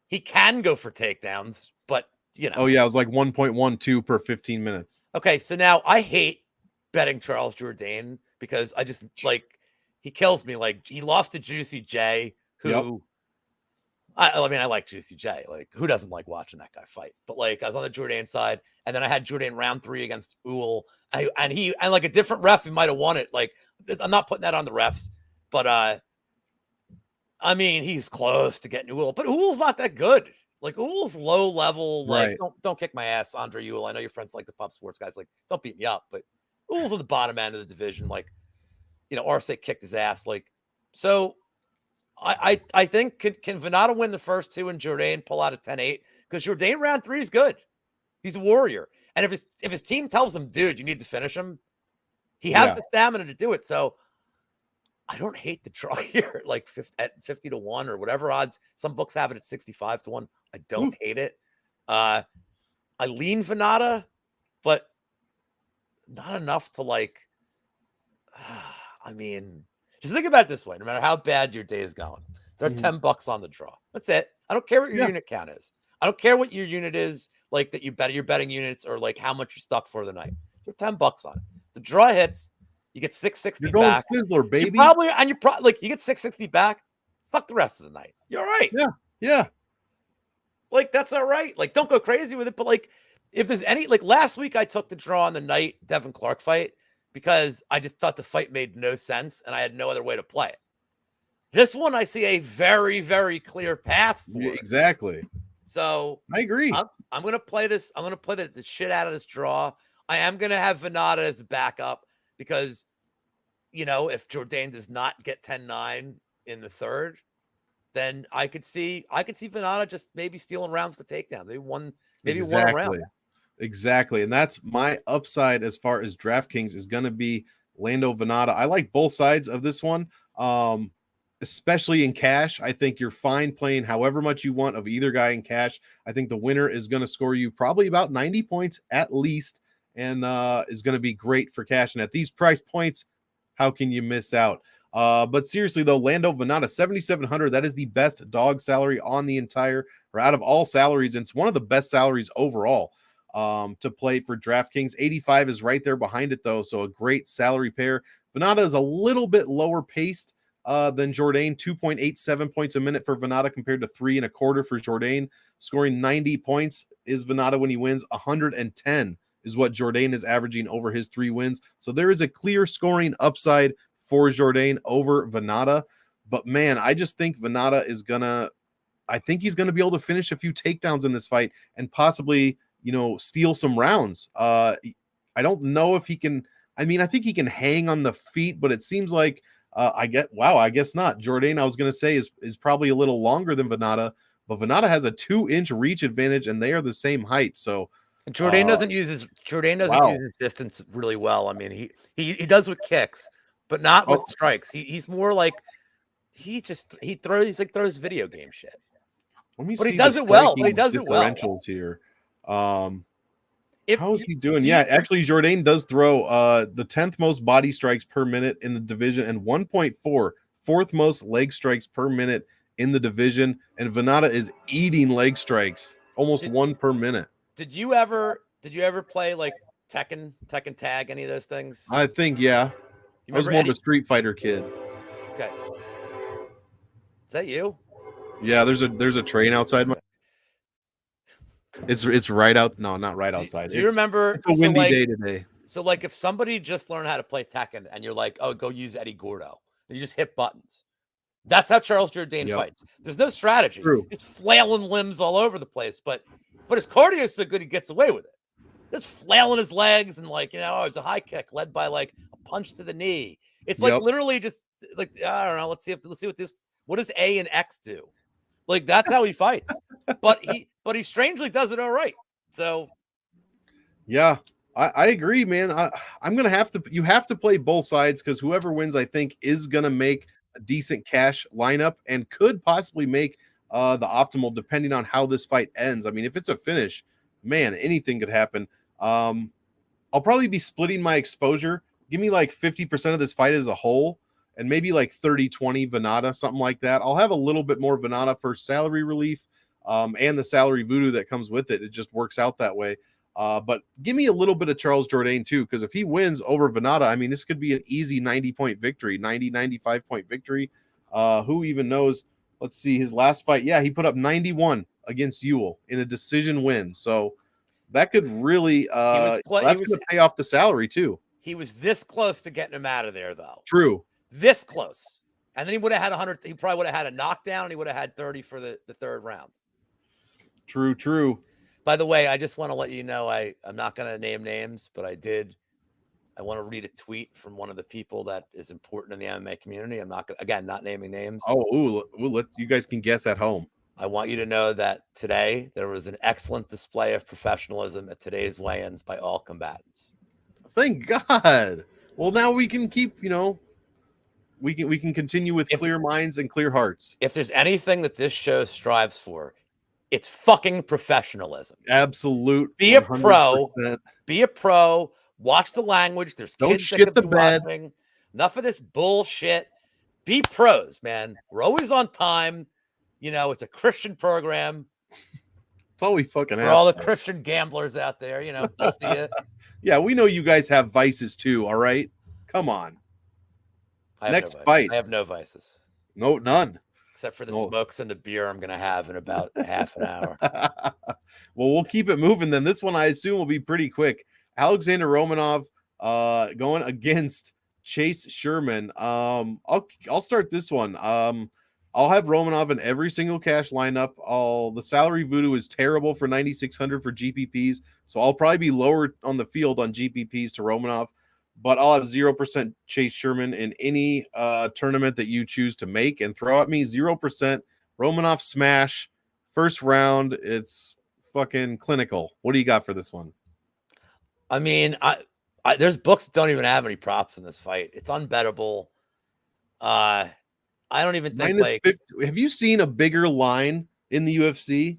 He can go for takedowns, but you know. Oh yeah, it was like 1.12 per 15 minutes. Okay, so now I hate betting Charles Jourdain because I just like he kills me. Like he lost to Juicy J, who I mean, I like Juicy J. Like, who doesn't like watching that guy fight? But like, I was on the Jourdain side, and then I had Jourdain round 3 against Uhl, and like a different ref, he might have won it. Like, I'm not putting that on the refs, but I mean, he's close to getting Uhl, but Uhl's not that good. Like, Uhl's low level. Like, don't kick my ass, Andre Uhl. I know your friends like the pop sports guys. Like, don't beat me up, but Uhl's on the bottom end of the division. Like, you know, Arce kicked his ass. Like, so. I think can Venata win the first 2 and Jourdain pull out a 10-8? Because Jourdain round 3 is good. He's a warrior. And if his team tells him, dude, you need to finish him, he has the stamina to do it. So I don't hate the draw here, like at 50-1 or whatever odds. Some books have it at 65-1. I don't hate it. I lean Venata, but not enough to like, I mean, just think about it this way. No matter how bad your day is going, there are $10 on the draw. That's it. I don't care what your unit count is. I don't care what your unit is, like that you're betting units or like how much you're stuck for the night. There's $10 on it. The draw hits, you get 660 you're going back. Sizzler, baby. You're probably like you get 660 back. Fuck the rest of the night. You're all right. Yeah. Like that's all right. Like don't go crazy with it. But like if there's any like last week I took the draw on the night Devin Clark fight, because I just thought the fight made no sense and I had no other way to play it. This one, I see a very, very clear path for it. Exactly. So I agree. I'm going to play this. I'm going to play the shit out of this draw. I am going to have Venata as a backup because, you know, if Jourdain does not get 10-9 in the third, then I could see Venata just maybe stealing rounds to takedown. One round. Exactly. And that's my upside as far as DraftKings is going to be Lando Venata. I like both sides of this one, especially in cash. I think you're fine playing however much you want of either guy in cash. I think the winner is going to score you probably about 90 points at least and is going to be great for cash. And at these price points, how can you miss out? But seriously, though, Lando Venata, 7,700, that is the best dog salary on the entire, or out of all salaries. And it's one of the best salaries overall. To play for DraftKings. 85 is right there behind it, though, so a great salary pair. Venata is a little bit lower paced than Jourdain, 2.87 points a minute for Venata compared to 3.25 for Jourdain. Scoring 90 points is Venata when he wins. 110 is what Jourdain is averaging over his 3 wins. So there is a clear scoring upside for Jourdain over Venata. But, man, I just think Venata is I think he's going to be able to finish a few takedowns in this fight and possibly – steal some rounds. I don't know if he can. I mean, I think he can hang on the feet, but it seems like I guess not. Jourdain, I was going to say, is probably a little longer than Venata, but Venata has a 2-inch reach advantage, and they are the same height. So Jourdain doesn't use his distance really well. I mean, he does with kicks, but not with strikes. He's more like he throws video game shit. But he does it well. Differentials here. How is he doing? Actually, Jourdain does throw the 10th most body strikes per minute in the division and 1.4, fourth most leg strikes per minute in the division. And Venata is eating leg strikes, almost 1 per minute. Did you ever play like Tekken Tag, any of those things? I think, yeah. I was more of a Street Fighter kid. Okay. Is that you? Yeah, there's a train outside my. It's right out. No, not right outside. Do you remember? It's a windy day today. So like, if somebody just learned how to play Tekken, and you're like, oh, go use Eddie Gordo, and you just hit buttons. That's how Charles Jourdain fights. There's no strategy. True. He's flailing limbs all over the place, but his cardio is so good he gets away with it. Just flailing his legs and like, it's a high kick led by like a punch to the knee. It's like literally just like, I don't know. Let's see what does A and X do? Like, that's how he fights. but he strangely does it all right. So yeah, I agree, man. I'm gonna have to. You have to play both sides, because whoever wins, I think, is gonna make a decent cash lineup and could possibly make the optimal, depending on how this fight ends. I mean, if it's a finish, man, anything could happen. I'll probably be splitting my exposure. Give me like 50% of this fight as a whole, and maybe like 30-20 Venata, something like that. I'll have a little bit more Venata for salary relief, and the salary voodoo that comes with it. It just works out that way. But give me a little bit of Charles Jourdain too, because if he wins over Venata, I mean, this could be an easy 90-point victory, 95-point victory. Who even knows? Let's see, his last fight. Yeah, he put up 91 against Ewell in a decision win. So that could really that's going to pay off the salary too. He was this close to getting him out of there, though. True. This close. And then he would have had 100. He probably would have had a knockdown, and he would have had 30 for the third round. True. By the way, I just want to let you know, I'm not going to name names, but I want to read a tweet from one of the people that is important in the MMA community. I'm not not naming names. You guys can guess at home. I want you to know that today there was an excellent display of professionalism at today's weigh-ins by all combatants. Thank God. Well, now we can keep, we can continue with clear minds and clear hearts. If there's anything that this show strives for, it's fucking professionalism. Absolute. Be a 100%. Pro. Be a pro. Watch the language. There's don't kids shit the bed. Watching. Enough of this bullshit. Be pros, man. We're always on time. It's a Christian program. It's all we fucking have. For all the Christian gamblers out there, both of you. Yeah, we know you guys have vices too. All right, come on. Next fight. I have no vices. No, none. Except for the smokes and the beer I'm going to have in about half an hour. Well, we'll keep it moving then. This one, I assume, will be pretty quick. Alexander Romanov going against Chase Sherman. I'll start this one. I'll have Romanov in every single cash lineup. The salary voodoo is terrible for 9,600 for GPPs, so I'll probably be lower on the field on GPPs to Romanov. But I'll have 0% Chase Sherman in any tournament that you choose to make and throw at me. 0% Romanov smash. First round, it's fucking clinical. What do you got for this one? I mean, there's books that don't even have any props in this fight. It's unbettable. I don't even think like 50, have you seen a bigger line in the UFC?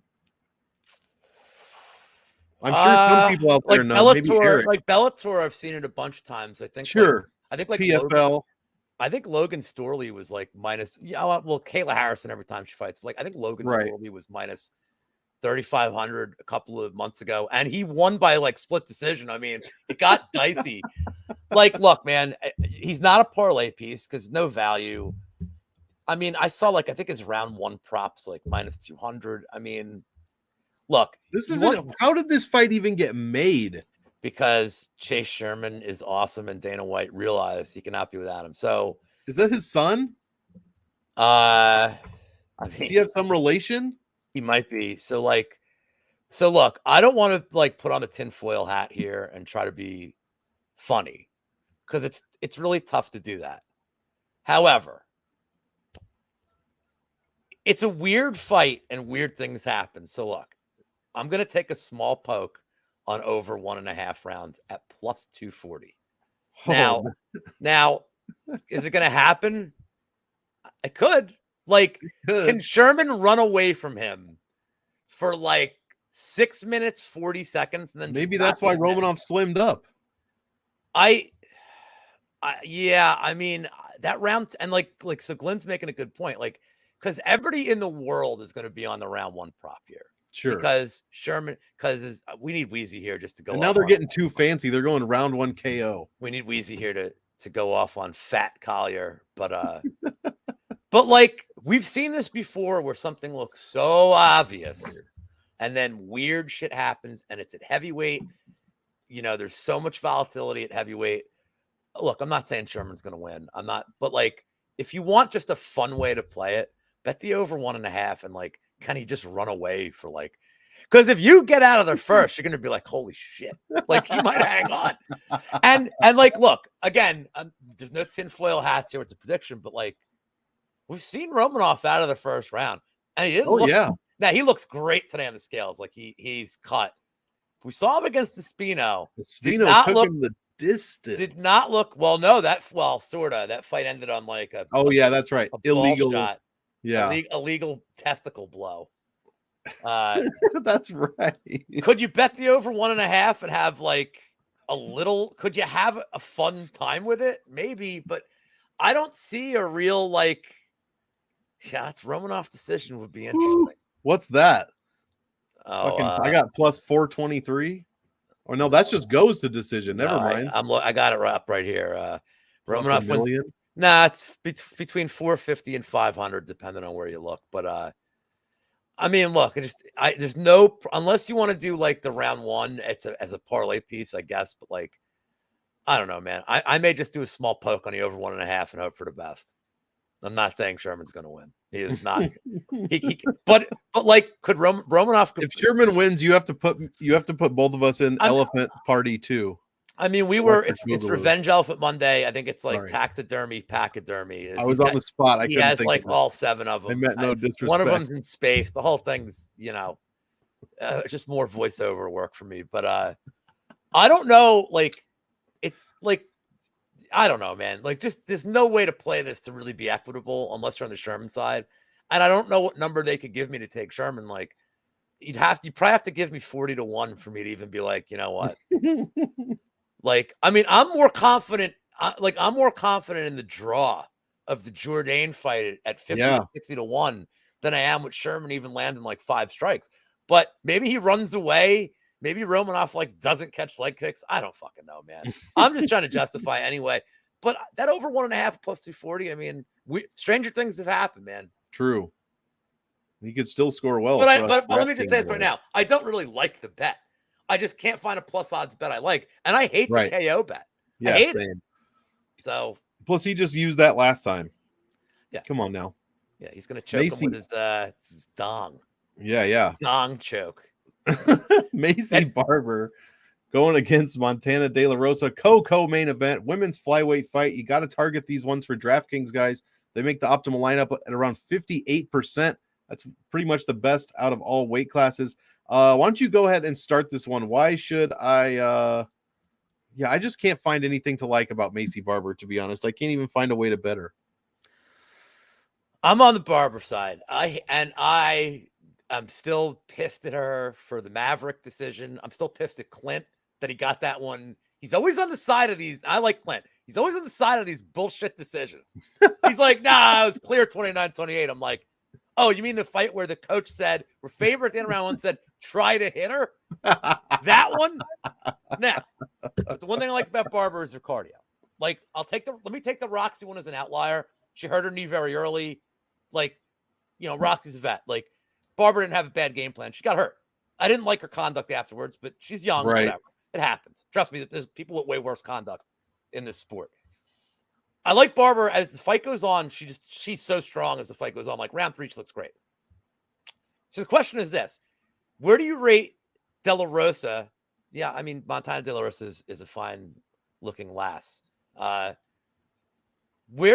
I'm sure some people out there know. Bellator, I've seen it a bunch of times. I think. Sure. I think like PFL. I think Logan Storley was like minus. Yeah, well, Kayla Harrison every time she fights. But I think Logan Storley was minus 3,500 a couple of months ago, and he won by like split decision. I mean, it got dicey. Look, man, he's not a parlay piece because no value. I mean, I saw I think his round one props like minus 200. I mean, look, this isn't. How did this fight even get made? Because Chase Sherman is awesome, and Dana White realized he cannot be without him. So, is that his son? I mean, does he have some relation? He might be. So look, I don't want to put on the tinfoil hat here and try to be funny because it's really tough to do that. However, it's a weird fight and weird things happen. So look, I'm going to take a small poke on over 1.5 rounds at plus 240. Now, is it going to happen? I could. Can Sherman run away from him for 6 minutes, 40 seconds? And then maybe that's why Romanov slimmed up. Yeah, I mean, that round, and so Glenn's making a good point. Because everybody in the world is going to be on the round one prop here. Sure. Because we need Wheezy here just to go. And now they're getting too fancy. They're going round one KO. We need Wheezy here to go off on Fat Collier. But We've seen this before where something looks so obvious and then weird shit happens and it's at heavyweight. You know, there's so much volatility at heavyweight. Look, I'm not saying Sherman's going to win. I'm not, but like, if you want just a fun way to play it, bet the over 1.5 and like, can he just run away for like, because if you get out of there first, you're going to be like, holy shit, like he might hang on. And like, look, again, there's no tinfoil hats here. It's a prediction, but like, we've seen Romanov out of the first round, and he didn't. Now he looks great today on the scales. Like he's cut. We saw him against Espino. Espino took him the distance. Did not look well. No, sort of. That fight ended on like a. Yeah, that's right. Illegal shot. Yeah, illegal testicle blow. That's right. Could you bet the over 1.5 and have like a little? Could you have a fun time with it? Maybe, but I don't see a real like. Yeah, it's Romanov decision would be interesting. What's that? Oh, I got plus 423. Or no, that's just goes to decision. Never mind. I got it up right here. Romanov wins. Nah, it's between 450 and 500, depending on where you look. But I mean, look, there's no unless you want to do like the round one. It's as a parlay piece, I guess. But like, I don't know, man. I may just do a small poke on the over 1.5 and hope for the best. I'm not saying Sherman's going to win. He is not. But like, could Romanov? If Sherman wins, you have to put both of us in Elephant Party too. I mean, it's Revenge Elephant Monday. I think it's like taxidermy, pachydermy. I was on the spot. He has like all 7 of them. I meant no disrespect. One of them's in space. The whole thing's, it's just more voiceover work for me. But I don't know. Like, it's like. I don't know, man. Like, just there's no way to play this to really be equitable unless you're on the Sherman side. And I don't know what number they could give me to take Sherman. Like, you probably have to give me 40-1 for me to even be like, you know what? Like, I mean, I'm more confident in the draw of the Jourdain fight at 50-60-1 than I am with Sherman even landing like 5 strikes. But maybe he runs away. Maybe Romanov like doesn't catch leg kicks. I don't fucking know, man. I'm just trying to justify anyway. But that over 1.5 plus 240. I mean, stranger things have happened, man. True. He could still score well. But let me just say this right now. I don't really like the bet. I just can't find a plus odds bet I like, and I hate the KO bet. Yeah, I hate same. it. So plus, he just used that last time. Yeah, come on now. Yeah, he's gonna choke him with his dong. Yeah. Dong choke. Macy Barber going against Montana De La Rosa, co-main event, women's flyweight fight. You got to target these ones for DraftKings, guys. They make the optimal lineup at around 58%. That's pretty much the best out of all weight classes. Why don't you go ahead and start this one? Why should I? I just can't find anything to like about Macy Barber, to be honest. I can't even find a way to bet her. I'm on the Barber side. I'm still pissed at her for the Maverick decision. I'm still pissed at Clint that he got that one. He's always on the side of these. I like Clint. He's always on the side of these bullshit decisions. He's like, nah, it was clear 29-28. I'm like, oh, you mean the fight where the coach said, we're favored at the end of round 1, said, try to hit her? That one? Now, but the one thing I like about Barber is her cardio. Like, let me take the Roxy one as an outlier. She hurt her knee very early. Like, Roxy's a vet. Like, Barber didn't have a bad game plan. She got hurt. I didn't like her conduct afterwards, but she's young. Right. Whatever. It happens. Trust me, there's people with way worse conduct in this sport. I like Barber as the fight goes on. She's so strong as the fight goes on. Like round 3, she looks great. So the question is this: where do you rate De La Rosa? Yeah, I mean Montana De La Rosa is a fine looking lass. Where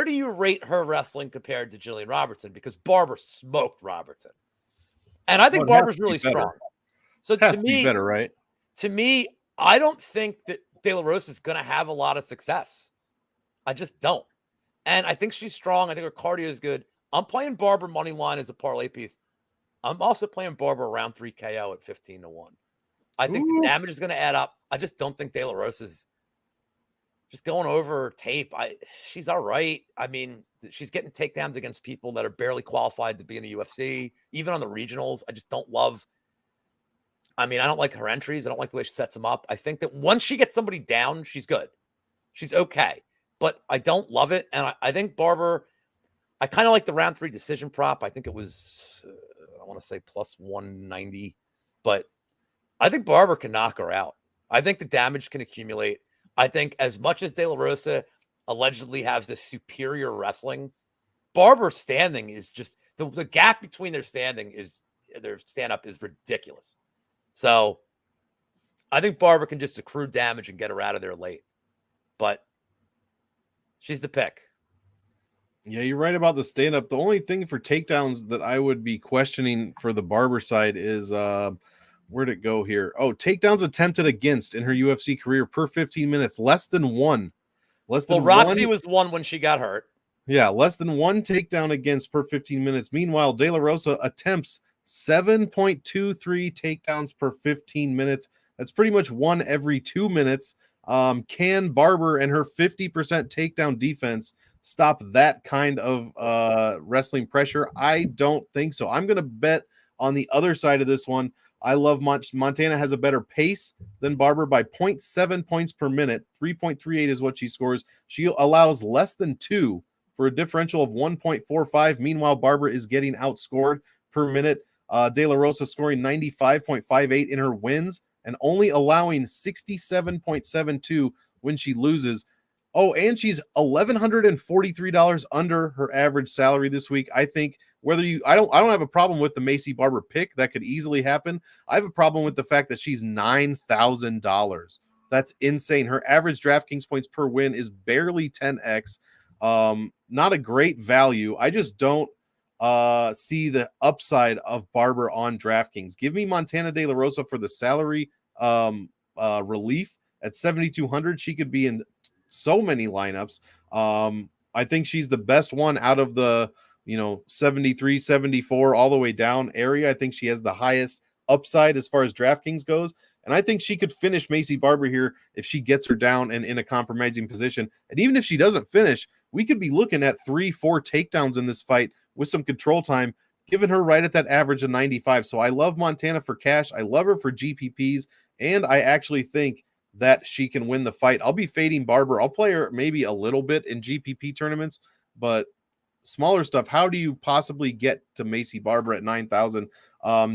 do you rate her wrestling compared to Jillian Robertson? Because Barber smoked Robertson. And I think Barber's really strong. So to me, better, right? To me, I don't think that De La Rosa is going to have a lot of success. I just don't. And I think she's strong. I think her cardio is good. I'm playing Barber money line as a parlay piece. I'm also playing Barber around 3 KO at 15-1. I think the damage is going to add up. I just don't think De La Rosa's just going over tape. She's all right. I mean, she's getting takedowns against people that are barely qualified to be in the UFC, even on the regionals. I just don't love. I mean, I don't like her entries. I don't like the way she sets them up. I think that once she gets somebody down, she's good. She's okay, but I don't love it. And I think Barber, I kind of like the round 3 decision prop. I think it was, I want to say plus 190, but I think Barber can knock her out. I think the damage can accumulate. I think as much as De La Rosa allegedly has this superior wrestling, Barber's standing is just the gap between their stand up is ridiculous. So I think Barber can just accrue damage and get her out of there late. But she's the pick. Yeah, you're right about the stand up. The only thing for takedowns that I would be questioning for the Barber side is where'd it go here? Oh, takedowns attempted against in her UFC career per 15 minutes, less than one. Well, Roxy was the one when she got hurt. Yeah, less than one takedown against per 15 minutes. Meanwhile, De La Rosa attempts 7.23 takedowns per 15 minutes. That's pretty much one every 2 minutes. Can Barber and her 50% takedown defense stop that kind of wrestling pressure? I don't think so. I'm going to bet on the other side of this one. I love Montana has a better pace than Barber by 0.7 points per minute. 3.38 is what she scores. She allows less than 2 for a differential of 1.45. Meanwhile, Barber is getting outscored per minute. De La Rosa scoring 95.58 in her wins and only allowing 67.72 when she loses. Oh, and she's $1,143 under her average salary this week. I think I don't have a problem with the Maycee Barber pick. That could easily happen. I have a problem with the fact that she's $9,000. That's insane. Her average DraftKings points per win is barely 10x. Not a great value. I just don't see the upside of Barber on DraftKings. Give me Montana De La Rosa for the salary relief at 7,200. She could be in so many lineups. I think she's the best one out of the 73, 74 all the way down area. I think she has the highest upside as far as DraftKings goes. And I think she could finish Maycee Barber here if she gets her down and in a compromising position. And even if she doesn't finish, we could be looking at 3-4 takedowns in this fight with some control time, giving her right at that average of 95. So I love Montana for cash. I love her for GPPs. And I actually think that she can win the fight. I'll be fading Barber. I'll play her maybe a little bit in GPP tournaments, but smaller stuff. How do you possibly get to Maycee Barber at 9,000?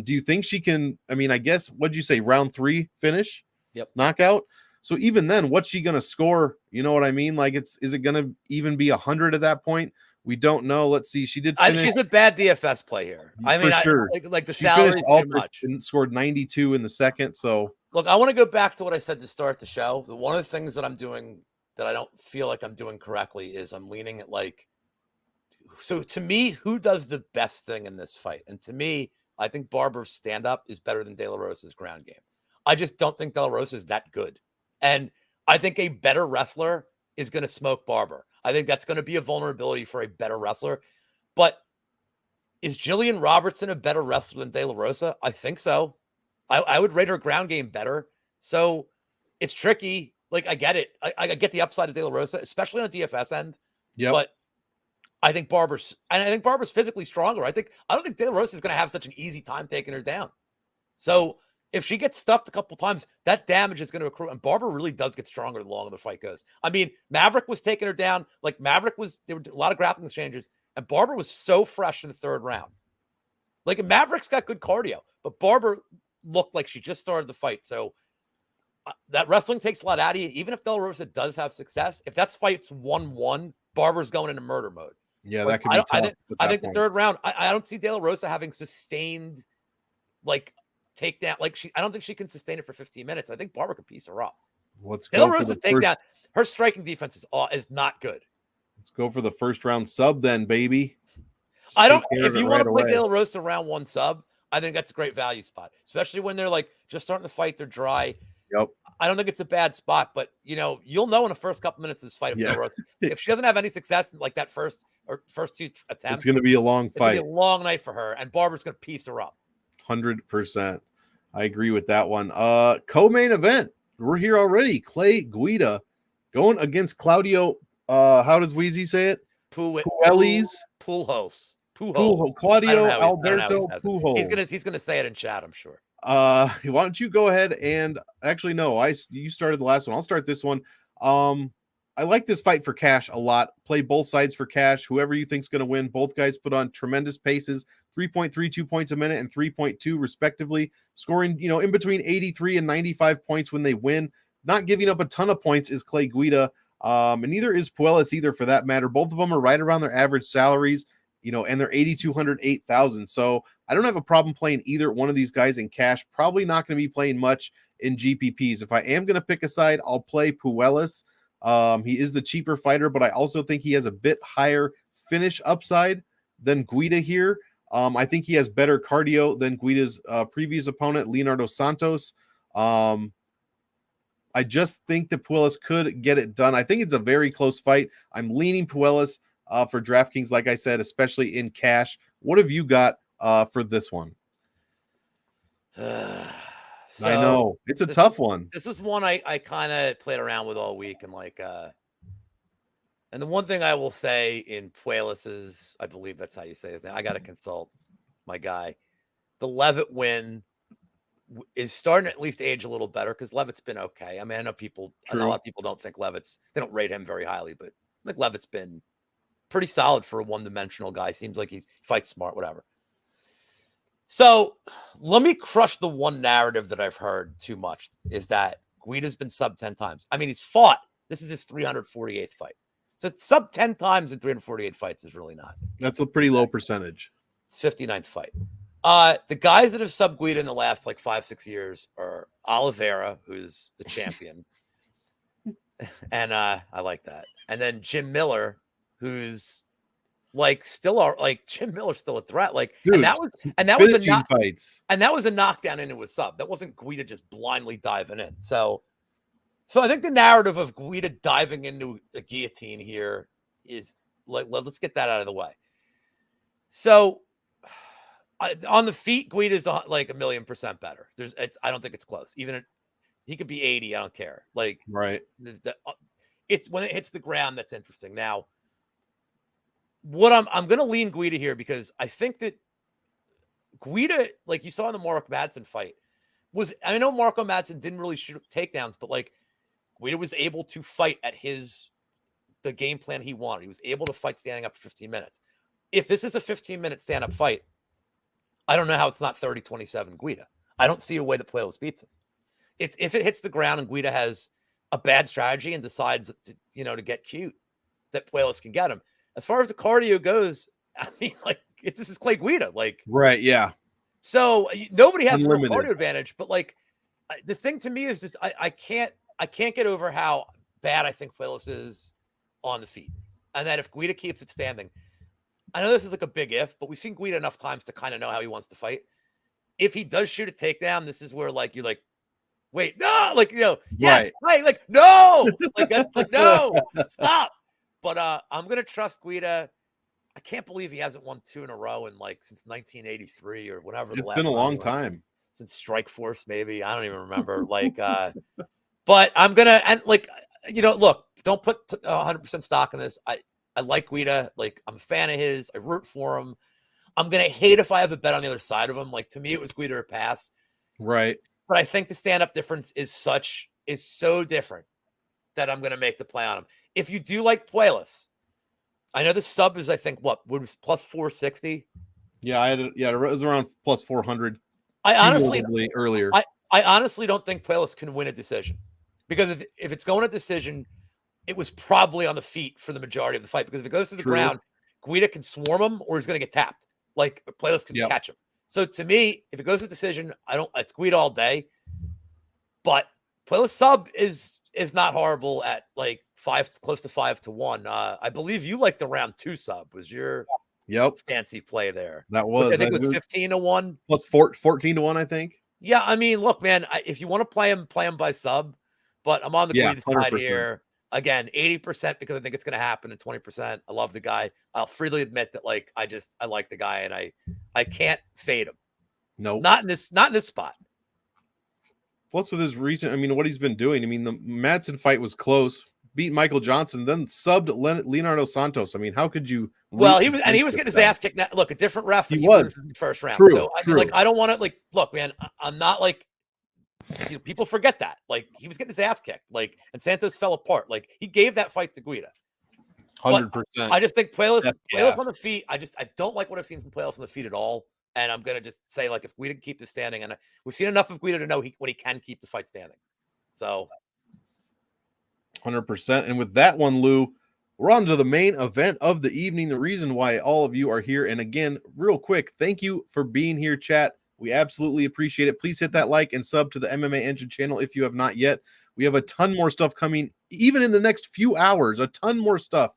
Do you think she can? I mean, I guess, what'd you say, round 3 finish? Yep. Knockout. So even then, what's she going to score? You know what I mean? Like, is it going to even be 100 at that point? We don't know. Let's see. She did finish. She's a bad DFS play here. I mean, sure. Like the salary is too much. And scored 92 in the second. So look, I want to go back to what I said to start the show. One of the things that I'm doing that I don't feel like I'm doing correctly is I'm leaning at so to me, who does the best thing in this fight? And to me, I think Barber's stand-up is better than De La Rosa's ground game. I just don't think De La Rosa is that good. And I think a better wrestler is going to smoke Barber. I think that's going to be a vulnerability for a better wrestler. But is Jillian Robertson a better wrestler than De La Rosa? I think so. I would rate her ground game better. So it's tricky. Like, I get it. I get the upside of De La Rosa, especially on the DFS end. Yeah. But I think Barber's physically stronger. I don't think De La Rosa is going to have such an easy time taking her down. So if she gets stuffed a couple times, that damage is going to accrue. And Barber really does get stronger the longer the fight goes. I mean, Maverick was taking her down. Like, there were a lot of grappling exchanges, and Barber was so fresh in the third round. Like, Maverick's got good cardio, but Barber looked like she just started the fight. So that wrestling takes a lot out of you. Even if De La Rosa does have success, if that's fight's 1-1, Barber's going into murder mode. Yeah, that could be tough. I think the third round, I don't see De La Rosa having sustained, takedown. I don't think she can sustain it for 15 minutes. I think Barber could piece her up. De La Rosa's takedown, her striking defense is not good. Let's go for the first round sub then, baby. If you want to play De La Rosa round 1 sub, I think that's a great value spot, especially when they're just starting to fight. They're dry. Yep. I don't think it's a bad spot, but you'll know in the first couple minutes of this fight if she doesn't have any success in that first 2 attempts. It's going to be a long fight. It's going to be a long night for her, and Barber's going to piece her up. 100%. I agree with that one. Co-main event. We're here already. Clay Guida going against Claudio. How does Wheezy say it? Puelles. Claudio Alberto Puelles. He's gonna say it in chat, I'm sure. Why don't you go ahead and actually no, you started the last one. I'll start this one. I like this fight for cash a lot. Play both sides for cash. Whoever you think's going to win. Both guys put on tremendous paces, 3.32 points a minute and 3.2 respectively, scoring, in between 83 and 95 points when they win. Not giving up a ton of points is Clay Guida, and neither is Puelles either for that matter. Both of them are right around their average salaries, and they're 8,200, 8,000. So I don't have a problem playing either one of these guys in cash. Probably not going to be playing much in GPPs. If I am going to pick a side, I'll play Puelles. He is the cheaper fighter, but I also think he has a bit higher finish upside than Guida here. I think he has better cardio than Guida's previous opponent, Leonardo Santos. I just think that Puelles could get it done. I think it's a very close fight. I'm leaning Puelles for DraftKings, like I said, especially in cash. What have you got for this one? I know it's a tough one. This is one I kind of played around with all week, and and the one thing I will say in Puelles is, I believe that's how you say his name. I got to consult my guy. The Levitt win is starting to at least age a little better because Levitt's been okay. I mean, I know a lot of people don't think they don't rate him very highly, but I think Levitt's been pretty solid for a one-dimensional guy. Seems like he fights smart, whatever. So let me crush the one narrative that I've heard too much is that Guida's been sub 10 times. I mean, he's fought. This is his 348th fight. So sub 10 times in 348 fights is really not. That's a pretty low percentage. It's 59th fight. The guys that have sub Guida in the last 5-6 years are Oliveira, who's the champion. And I like that. And then Jim Miller, who's Jim Miller's still a threat. Dude, and that was a knockdown into a sub. That wasn't Guida just blindly diving in. So I think the narrative of Guida diving into a guillotine here is let's get that out of the way. So on the feet, Guida's like 1,000,000% better. I don't think it's close. Even he could be 80. I don't care. Right. It's when it hits the ground that's interesting. Now, what I'm going to lean Guida here because I think that Guida, like you saw in the MonkMMATics fight, I know MonkMMATics didn't really shoot takedowns, but Guida was able to fight at the game plan he wanted. He was able to fight standing up for 15 minutes. If this is a 15-minute stand-up fight, I don't know how it's not 30-27 Guida. I don't see a way that Puelles beats him. It's if it hits the ground and Guida has a bad strategy and decides to get cute, that Puelles can get him. As far as the cardio goes, I mean, this is Clay Guida, right, yeah. So nobody has a Unlimited cardio advantage, but the thing to me is this: I can't get over how bad I think Puelles is on the feet, and that if Guida keeps it standing, I know this is a big if, but we've seen Guida enough times to kind of know how he wants to fight. If he does shoot a takedown, this is where you're wait, no, yes, right. No, no, stop. But I'm going to trust Guida. I can't believe he hasn't won 2 in a row since 1983 or whatever. It's been a long time. Since Strikeforce, maybe. I don't even remember. But I'm going to, and look, don't put 100% stock in this. I like Guida. I'm a fan of his. I root for him. I'm going to hate if I have a bet on the other side of him. To me, it was Guida or pass. Right. But I think the stand-up difference is so different that I'm going to make the play on him. If you do like Puelles, I know the sub is, I think, what was plus 460? Yeah, it was around plus 400. I honestly earlier. I honestly don't think Puelles can win a decision because if it's going a decision, it was probably on the feet for the majority of the fight. Because if it goes to the ground, Guida can swarm him or he's going to get tapped. Puelles can catch him. So to me, if it goes to a decision, it's Guida all day. But Puelles sub is not horrible at close to 5-1. I believe you like the round 2 sub was your fancy play there. That was, I think it was 15-1 plus 14-1. I think. Yeah, I mean, look, man, if you want to play him by sub. But I'm on the Guida side here again, 80% because I think it's going to happen, and 20%. I love the guy. I'll freely admit that I like the guy, and I can't fade him. No, not in this spot. Plus, with his recent, what he's been doing. The Madsen fight was close. Beat Michael Johnson, then subbed Leonardo Santos. How could you? Well, he was getting his ass kicked. Look, a different ref. He was in the first round. True, so true. I don't want to look, man. I'm not people forget that. Like, he was getting his ass kicked. Like, and Santos fell apart. Like, he gave that fight to Guida. 100%. I just think Puelles Yes. on the feet. I don't like what I've seen from Puelles on the feet at all. And I'm gonna just say, like, if Guida can keep the standing, and we've seen enough of Guida to know when he can keep the fight standing. So 100%. And with that one, Lou, we're on to the main event of the evening. The reason why all of you are here. And again, real quick, thank you for being here, chat. We absolutely appreciate it. Please hit that like and sub to the MMA Engine channel if you have not yet. We have a ton more stuff coming, even in the next few hours, a ton more stuff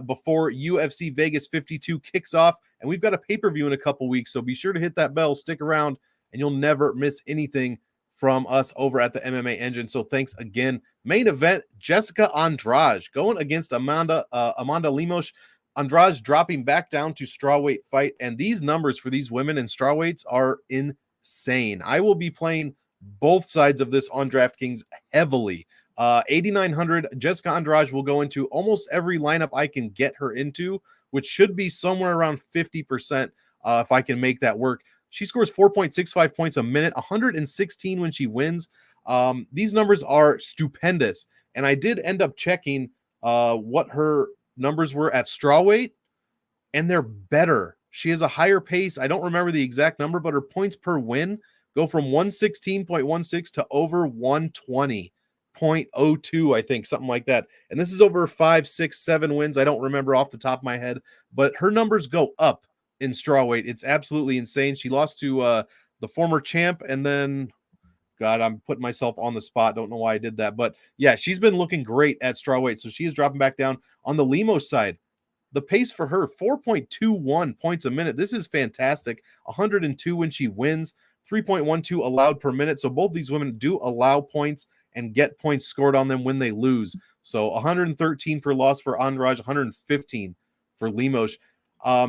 before UFC Vegas 52 kicks off. And we've got a pay-per-view in a couple weeks. So be sure to hit that bell, stick around, and you'll never miss anything from us over at the MMA Engine. So thanks again. Main event, Jessica Andrade going against Amanda Lemos. Andrade dropping back down to strawweight fight. And these numbers for these women in strawweights are insane. I will be playing both sides of this on DraftKings heavily. 8,900. Jessica Andrade will go into almost every lineup I can get her into, which should be somewhere around 50% if I can make that work. She scores 4.65 points a minute, 116 when she wins. These numbers are stupendous. And I did end up checking what her numbers were at strawweight, and they're better. She has a higher pace. I don't remember the exact number, but her points per win go from 116.16 to over 120.02, I think, something like that. And this is over 5, 6, 7 wins. I don't remember off the top of my head, but her numbers go up in strawweight. It's absolutely insane. She lost to the former champ, and then God, I'm putting myself on the spot. Don't know why I did that. But yeah, she's been looking great at strawweight. So she is dropping back down. On the Lemos side, the pace for her, 4.21 points a minute. This is fantastic. 102 when she wins, 3.12 allowed per minute. So both these women do allow points and get points scored on them when they lose. So 113 per loss for Andrade, 115 for Lemos.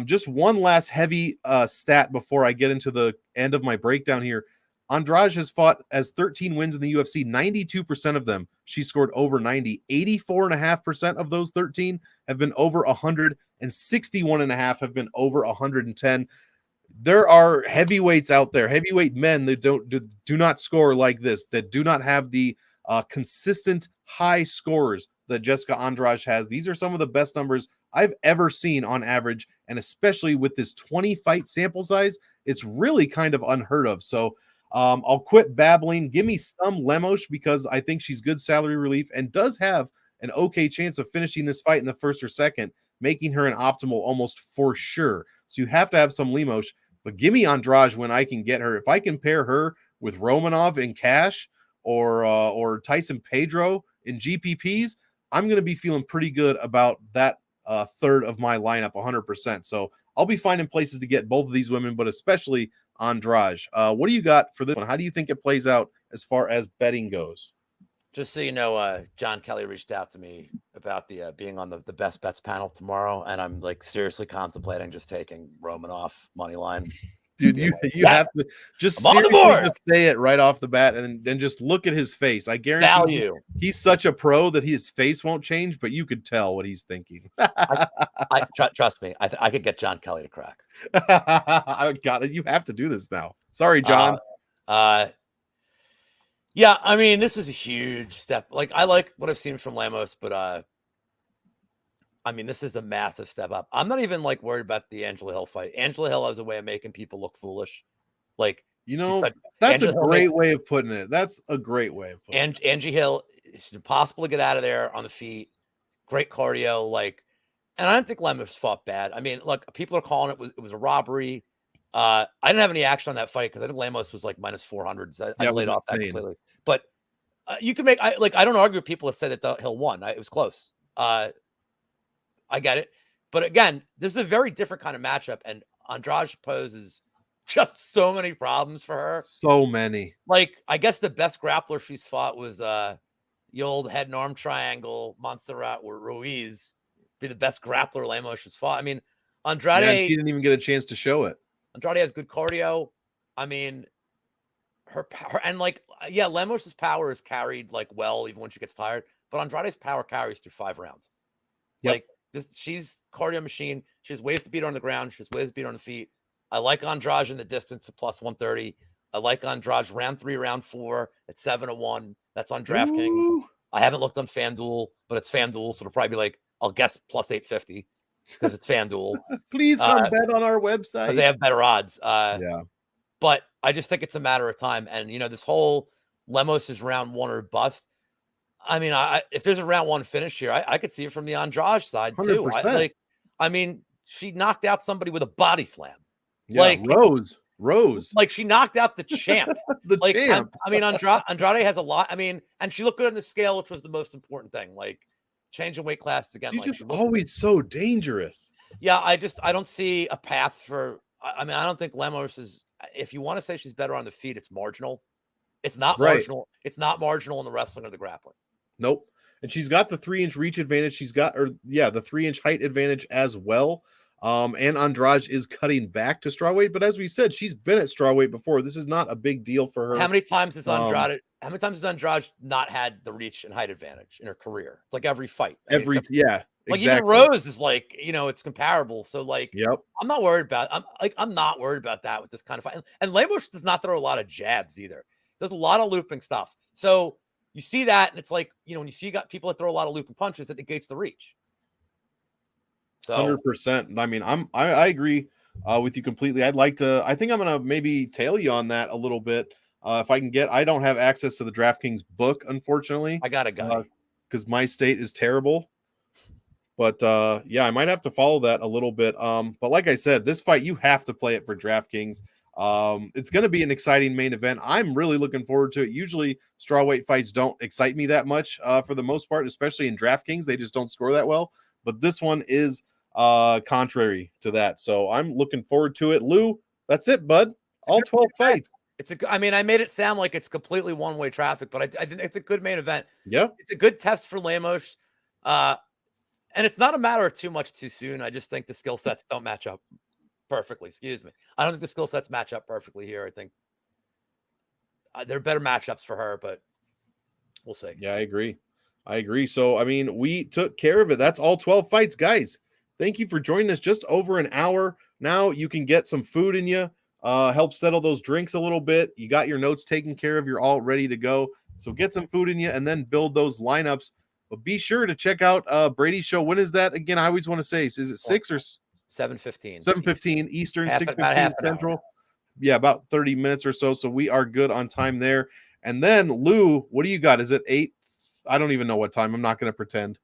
Just one last heavy stat before I get into the end of my breakdown here. Andrade has fought as 13 wins in the UFC. 92% of them, she scored over 90. 84.5% of those 13 have been over 100, and 61.5 have been over 110. There are heavyweights out there, heavyweight men that do not score like this, that do not have the consistent high scores that Jessica Andrade has. These are some of the best numbers I've ever seen on average, and especially with this 20 fight sample size, it's really kind of unheard of. So I'll quit babbling. Give me some Lemos because I think she's good salary relief and does have an okay chance of finishing this fight in the first or second, making her an optimal almost for sure. So you have to have some Lemos, but give me Andrade when I can get her. If I can pair her with Romanov in cash or Tyson Pedro in GPPs, I'm going to be feeling pretty good about that third of my lineup 100%. So I'll be finding places to get both of these women, but especially Andrade. What do you got for this one? How do you think it plays out as far as betting goes? just so you know, John Kelly reached out to me about the being on the best bets panel tomorrow, and I'm like seriously contemplating just taking Romanov money line. Dude, you have to just seriously just say it right off the bat and then just look at his face. I guarantee you, he's such a pro that his face won't change, but you could tell what he's thinking. Trust me, I could get John Kelly to crack. I got it. You have to do this now. Sorry, John. Yeah, I mean, this is a huge step. Like, I like what I've seen from Lemos, but I mean, this is a massive step up. I'm not even like worried about the Angela Hill fight. Angela Hill has a way of making people look foolish. Like, that's a great way of putting it. That's a great way of putting it. Angie Hill, it's impossible to get out of there on the feet. Great cardio, like, and I don't think Lemos fought bad. I mean, look, people are calling it was a robbery. I didn't have any action on that fight because I think Lemos was like minus 400. So I laid off that completely. But you can make I don't argue with people that say that Hill won. It was close. I get it. But again, this is a very different kind of matchup, and Andrade poses just so many problems for her. So many. Like, I guess the best grappler she's fought was the old head and arm triangle, Montserrat or Ruiz. Be the best grappler Lemos has fought. I mean, Andrade. She didn't even get a chance to show it. Andrade has good cardio. I mean, her and like, yeah, Lemos's power is carried like well, even when she gets tired. But Andrade's power carries through 5 rounds. Yep. Like, she's cardio machine. She has ways to beat her on the ground. She has ways to beat her on the feet. I like Andrade in the distance at plus 130. I like Andrade round 3, round 4 at 7-1. That's on DraftKings. Ooh. I haven't looked on FanDuel, but it's FanDuel, so it'll probably be like, I'll guess plus 850 because it's FanDuel. Please come bet on our Because website. they have better odds. Yeah. But I just think it's a matter of time. And, this whole Lemos is round 1 or bust. I mean, if there's a round 1 finish here, I could see it from the Andrade side too. 100%. She knocked out somebody with a body slam. Yeah, Rose. Like she knocked out the champ. The champ. Andrade has a lot. I mean, and she looked good on the scale, which was the most important thing. Like changing weight classes again. She's just always so dangerous. Yeah, I don't see a path for. I mean, I don't think Lemos is. If you want to say she's better on the feet, it's marginal. It's not marginal. It's not marginal in the wrestling or the grappling. Nope. And she's got the 3-inch reach advantage. She's got, the 3-inch height advantage as well. And Andrade is cutting back to strawweight, but as we said, she's been at strawweight before. This is not a big deal for her. How many times has Andrade not had the reach and height advantage in her career? It's like every fight. Like exactly. Even Rose is like, it's comparable. So like, yep. I'm not worried about that with this kind of fight. And Lemos does not throw a lot of jabs either. There's a lot of looping stuff. So you see that, and it's like, when you see people that throw a lot of looping punches, it negates the reach. So 100%. I mean, I agree with you completely. I think I'm gonna maybe tail you on that a little bit. If I can I don't have access to the DraftKings book, unfortunately. I gotta go because my state is terrible. But I might have to follow that a little bit. But like I said, this fight, you have to play it for DraftKings. It's going to be an exciting main event. I'm really looking forward to it. Usually strawweight fights don't excite me that much for the most part, especially in DraftKings. They just don't score that well. But this one is contrary to that. So I'm looking forward to it. Lou, that's it, bud. All 12 fights. I made it sound like it's completely one-way traffic, but I think it's a good main event. Yeah. It's a good test for Lemos. And it's not a matter of too much too soon. I just think the skill sets don't match up perfectly. Excuse me. I don't think the skill sets match up perfectly here. I think there are better matchups for her, but we'll see. Yeah, I agree. So, I mean, we took care of it. That's all 12 fights, guys. Thank you for joining us. Just over an hour. Now you can get some food in you, help settle those drinks a little bit. You got your notes taken care of. You're all ready to go. So get some food in you and then build those lineups. But be sure to check out Brady's show. When is that again? I always want to say, is it 6 or 7:15? 7:15 Eastern, 6:15 Central. Yeah, about 30 minutes or so. So we are good on time there. And then Lou, what do you got? Is it 8? I don't even know what time. I'm not going to pretend.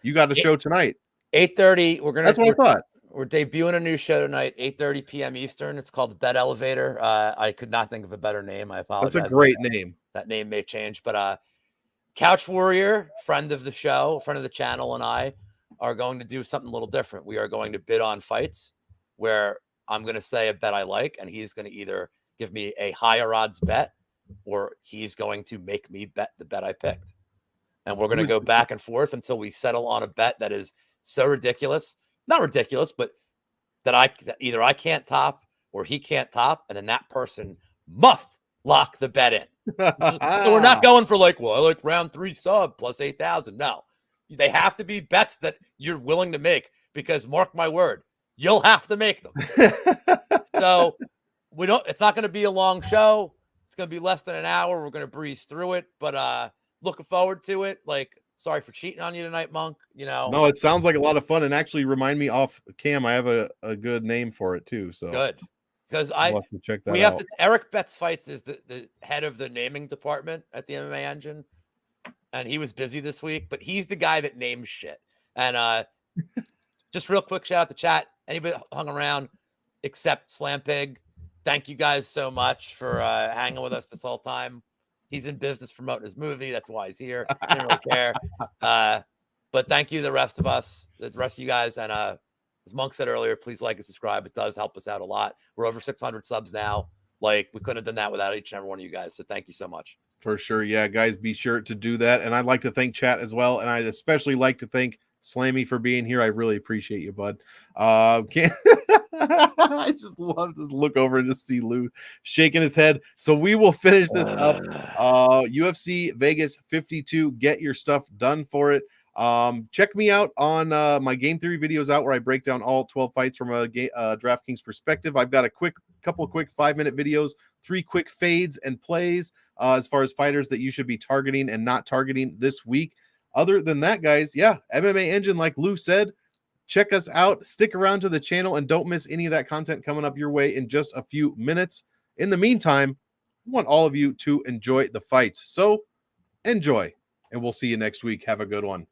You got a show tonight. 8:30. That's what I thought. We're debuting a new show tonight, 8:30 p.m. Eastern. It's called The Bet Elevator. I could not think of a better name. I apologize. That's a great name. That name may change, but Couch Warrior, friend of the show, friend of the channel, and I are going to do something a little different. We are going to bid on fights where I'm going to say a bet I like, and he's going to either give me a higher odds bet or he's going to make me bet the bet I picked. And we're going to go back and forth until we settle on a bet that is so ridiculous. Not ridiculous, but that either I can't top or he can't top, and then that person must lock the bet in. So we're not going for I like round 3 sub plus 8,000. No, they have to be bets that you're willing to make, because mark my word, you'll have to make them. So it's not going to be a long show. It's going to be less than an hour. We're going to breeze through it, but looking forward to it. Sorry for cheating on you tonight, Monk. No, it sounds like a lot of fun, and actually remind me off cam. I have a good name for it too. So good. Because Eric Betts Fights is the head of the naming department at the MMA Engine, and he was busy this week, but he's the guy that names shit. And just real quick, shout out to chat. Anybody hung around except Slam Pig, thank you guys so much for hanging with us this whole time. He's in business promoting his movie. That's why he's here. I didn't really care. But thank you, the rest of you guys. And as Monk said earlier, please like and subscribe. It does help us out a lot. We're over 600 subs now. We couldn't have done that without each and every one of you guys. So thank you so much. For sure. Yeah, guys, be sure to do that. And I'd like to thank chat as well. And I'd especially like to thank Slammy for being here. I really appreciate you, bud. I just love to look over and just see Lou shaking his head. So we will finish this up. UFC Vegas 52. Get your stuff done for it. Check me out on my game theory videos out where I break down all 12 fights from a DraftKings perspective. I've got a couple of quick 5-minute videos, 3 quick fades and plays as far as fighters that you should be targeting and not targeting this week. Other than that, guys, yeah, MMA Engine, like Lou said, check us out. Stick around to the channel and don't miss any of that content coming up your way in just a few minutes. In the meantime, we want all of you to enjoy the fights. So enjoy, and we'll see you next week. Have a good one.